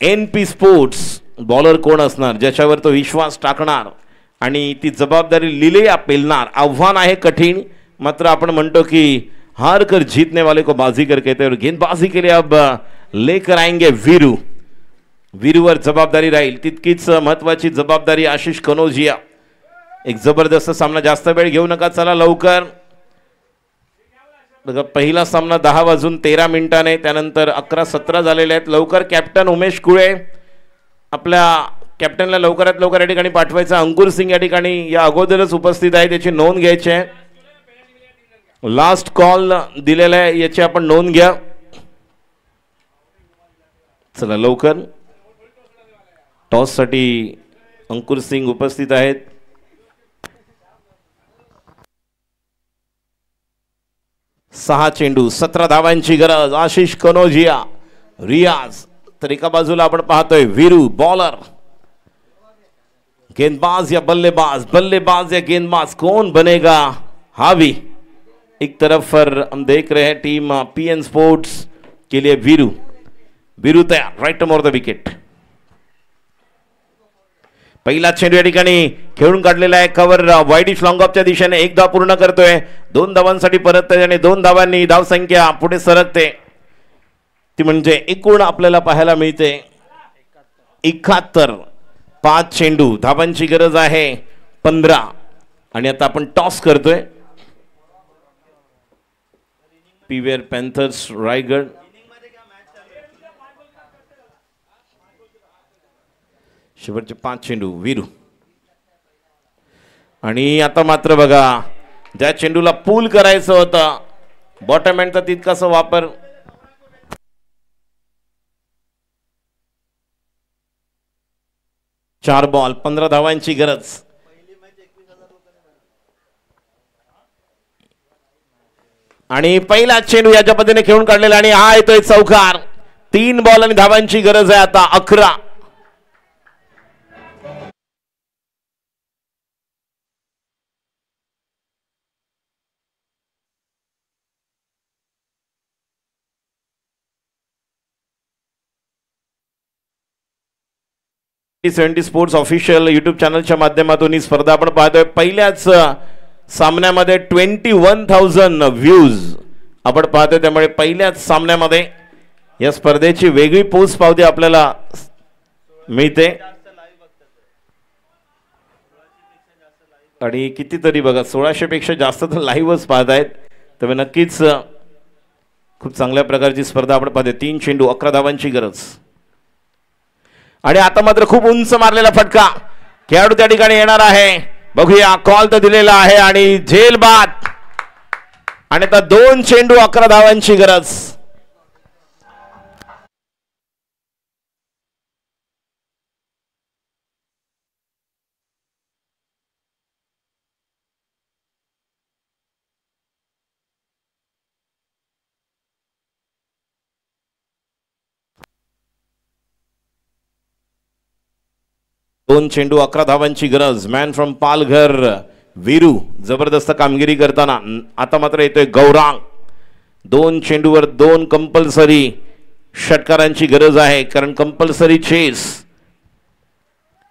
NP स्पोर्ट्स बॉलर कोण असणार ज्याच्यावर तो विश्वास टाकणार आणि ती जबाबदारी लिले पेलणार। आव्हान आहे कठीण, मात्र आपण म्हणतो की हार कर जीतने वाले को बाजीगर कहते हैं, और गेंदबाजी के लिए अब लेकर आएंगे वीरू। वीरूवर जबाबदारी राहील, तितकीच महत्वाची जबाबदारी आशिष कनोजिया। एक जबरदस्त सामना, जास्त वेळ घेऊ नका, चला लवकर। बघा, पहिला सामना 10:13 त्यानंतर 11-17 झालेले आहेत। लवकर कॅप्टन उमेश कुळे, आपल्या कॅप्टनला लवकरात लवकर या ठिकाणी पाठवायचं। अंकुर सिंग या ठिकाणी या अगोदरच उपस्थित आहे, त्याची नोंद घ्यायची आहे। लास्ट कॉल दिलेला आहे, याची आपण नोंद घ्या। चला लवकर, टॉस साठी अंकुर सिंग उपस्थित आहेत। सहा चेंडू 17 धावांची गरज। आशिष कनोजिया, रियाज, तर एका बाजूला आपण पाहतोय वीरू बॉलर, गेंदबाज या बल्लेबाज, बल्लेबाज या गेंदबाज, कौन बनेगा हावी। एक तरफ पर हम देख रहे हैं टीम PN स्पोर्ट्स के लिए वीरू, वीरू तयार, राइट मोर द विकेट। पहिला चेंडू या ठिकाणी खेळून काढलेला आहे, कव्हर वाईडिश लॉंग ऑफच्या दिशेने, 1 धाव पूर्ण करतोय, 2 धावांसाठी परत आणि 2 धावांनी धावसंख्या पुढे सरकते, ती म्हणजे एकूण आपल्याला पाहायला मिळते 71। 5 चेंडू, धावांची गरज आहे 15 आणि आता आपण टॉस करतोय। पीवीआर पॅन्थर्स रायगड, शेवटचे 5 चेंडू वीरू, आणि आता मात्र बघा, ज्या चेंडूला पूल करायचं होतं बॉटम एंडचा तितकासा वापर, चार बॉल 15 धावांची गरज। आणि पहिला चेंडू याच्या पद्धतीने खेळून काढलेला आणि हा येतोय चौकार। 3 बॉल आणि धावांची गरज आहे आता 11. T20 स्पोर्ट्स ऑफिशियल यूट्यूब चॅनलच्या माध्यमातून ही स्पर्धा आपण पाहतोय. पहिल्याच सामन्यामध्ये 21,000 व्ह्यूज आपण पाहतोय. त्यामुळे पहिल्याच सामन्यामध्ये या स्पर्धेची वेगळी पोच पावती आपल्याला मिळते. आणि कितीतरी बघा 1600 पेक्षा जास्त तर लाईव्हच पाहतायत. त्यामुळे नक्कीच खूप चांगल्या प्रकारची स्पर्धा आपण पाहतोय. 3 चेंडू 11 धावांची गरज. आणि आता मात्र खूप उंच मारलेला फटका खेळाडू त्या ठिकाणी येणार आहे. बघूया कॉल तर दिलेला आहे आणि झेल बाद. आणि आता 2 चेंडू 11 धावांची गरज. दोन चेंडू 11 धावांची गरज. मॅन फ्रॉम पालघर वीरू जबरदस्त कामगिरी करताना. आता मात्र येतोय गौरांग. 2 चेंडूवर 2 कंपल्सरी षटकारांची गरज आहे. कारण कंपल्सरी चेस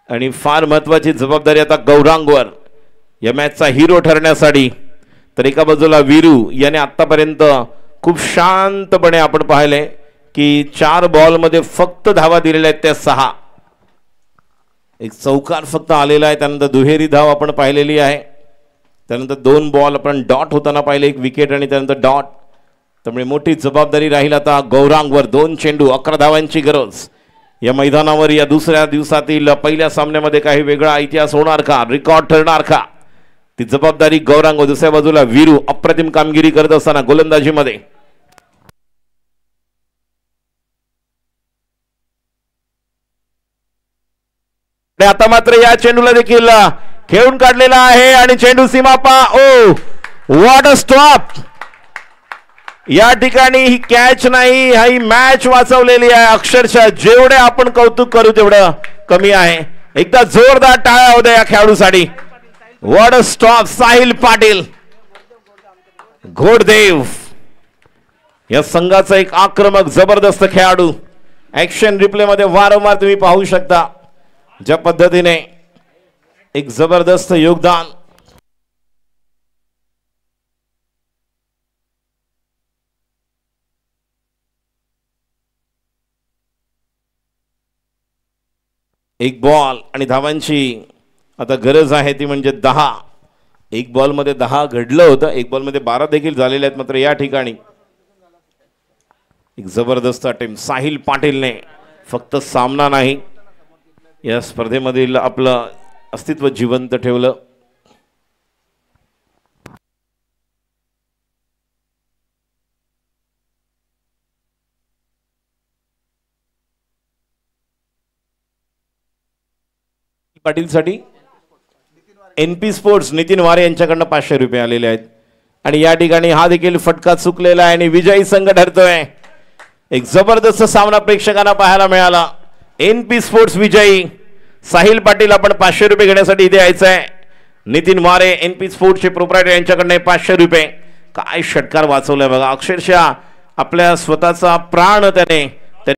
आणि फार महत्वाची जबाबदारी आता गौरांगवर या मॅचचा हिरो ठरण्यासाठी. तर एका बाजूला वीरू याने आतापर्यंत खूप शांतपणे आपण पाहिले की 4 बॉलमध्ये फक्त धावा दिलेल्या आहेत त्या 6. एक चौकार फक्त आलेला आहे. त्यानंतर दुहेरी धाव आपण पाहिलेली आहे. त्यानंतर 2 बॉल आपण डॉट होताना पाहिले, 1 विकेट आणि त्यानंतर डॉट. त्यामुळे मोठी जबाबदारी राहील आता गौरांगवर. 2 चेंडू 11 धावांची गरज. या मैदानावर या दुसऱ्या दिवसातील पहिल्या सामन्यामध्ये काही वेगळा इतिहास होणार का, रेकॉर्ड ठरणार का, ती जबाबदारी गौरांग. दुसऱ्या बाजूला वीरू अप्रतिम कामगिरी करत असताना गोलंदाजीमध्ये. आता मात्र या चेंडूला देखील खेळून काढलेला आहे आणि चेंडू सीमापा. ओ व्हॉट अ स्टॉप. या ठिकाणी ही कॅच नाही, ही मॅच वाचवलेली आहे. अक्षरशः जेवढे आपण कौतुक करू तेवढं कमी आहे. एकदा जोरदार टाळ्या होत्या या खेळाडूसाठी. What a stop. Sahil Patil Ghoddev या संघाचा एक आक्रमक जबरदस्त खेळाडू. ऍक्शन रिप्ले मध्ये वारंवार तुम्ही पाहू शकता ज्या पद्धतीने एक जबरदस्त योगदान. एक बॉल आणि धावांची आता गरज आहे ती म्हणजे 10. 1 बॉल मध्ये 10 घडलं होतं, 1 बॉल मध्ये 12 देखील झालेले आहेत. मात्र या ठिकाणी एक जबरदस्त अटेम्प्ट साहिल पाटीलने फक्त सामना नाही या स्पर्धेमधील आपलं अस्तित्व जिवंत ठेवलं. पाटीलसाठी NP स्पोर्ट्स नितीन वारे यांच्याकडनं 500 रुपये आलेले आहेत. आणि या ठिकाणी हा देखील फटका चुकलेला आहे आणि विजयी संघ ठरतोय. एक जबरदस्त सामना प्रेक्षकांना पाहायला मिळाला. NP स्पोर्ट्स विजयी साहिल पाटील. आपण 500 रुपये घेण्यासाठी इथे यायचं आहे. नितीन वारे NP स्पोर्ट्सचे प्रोप्रायटर यांच्याकडनं 500 रुपये. काय षटकार वाचवलाय बघा. अक्षरशः आपल्या स्वतःचा प्राण त्याने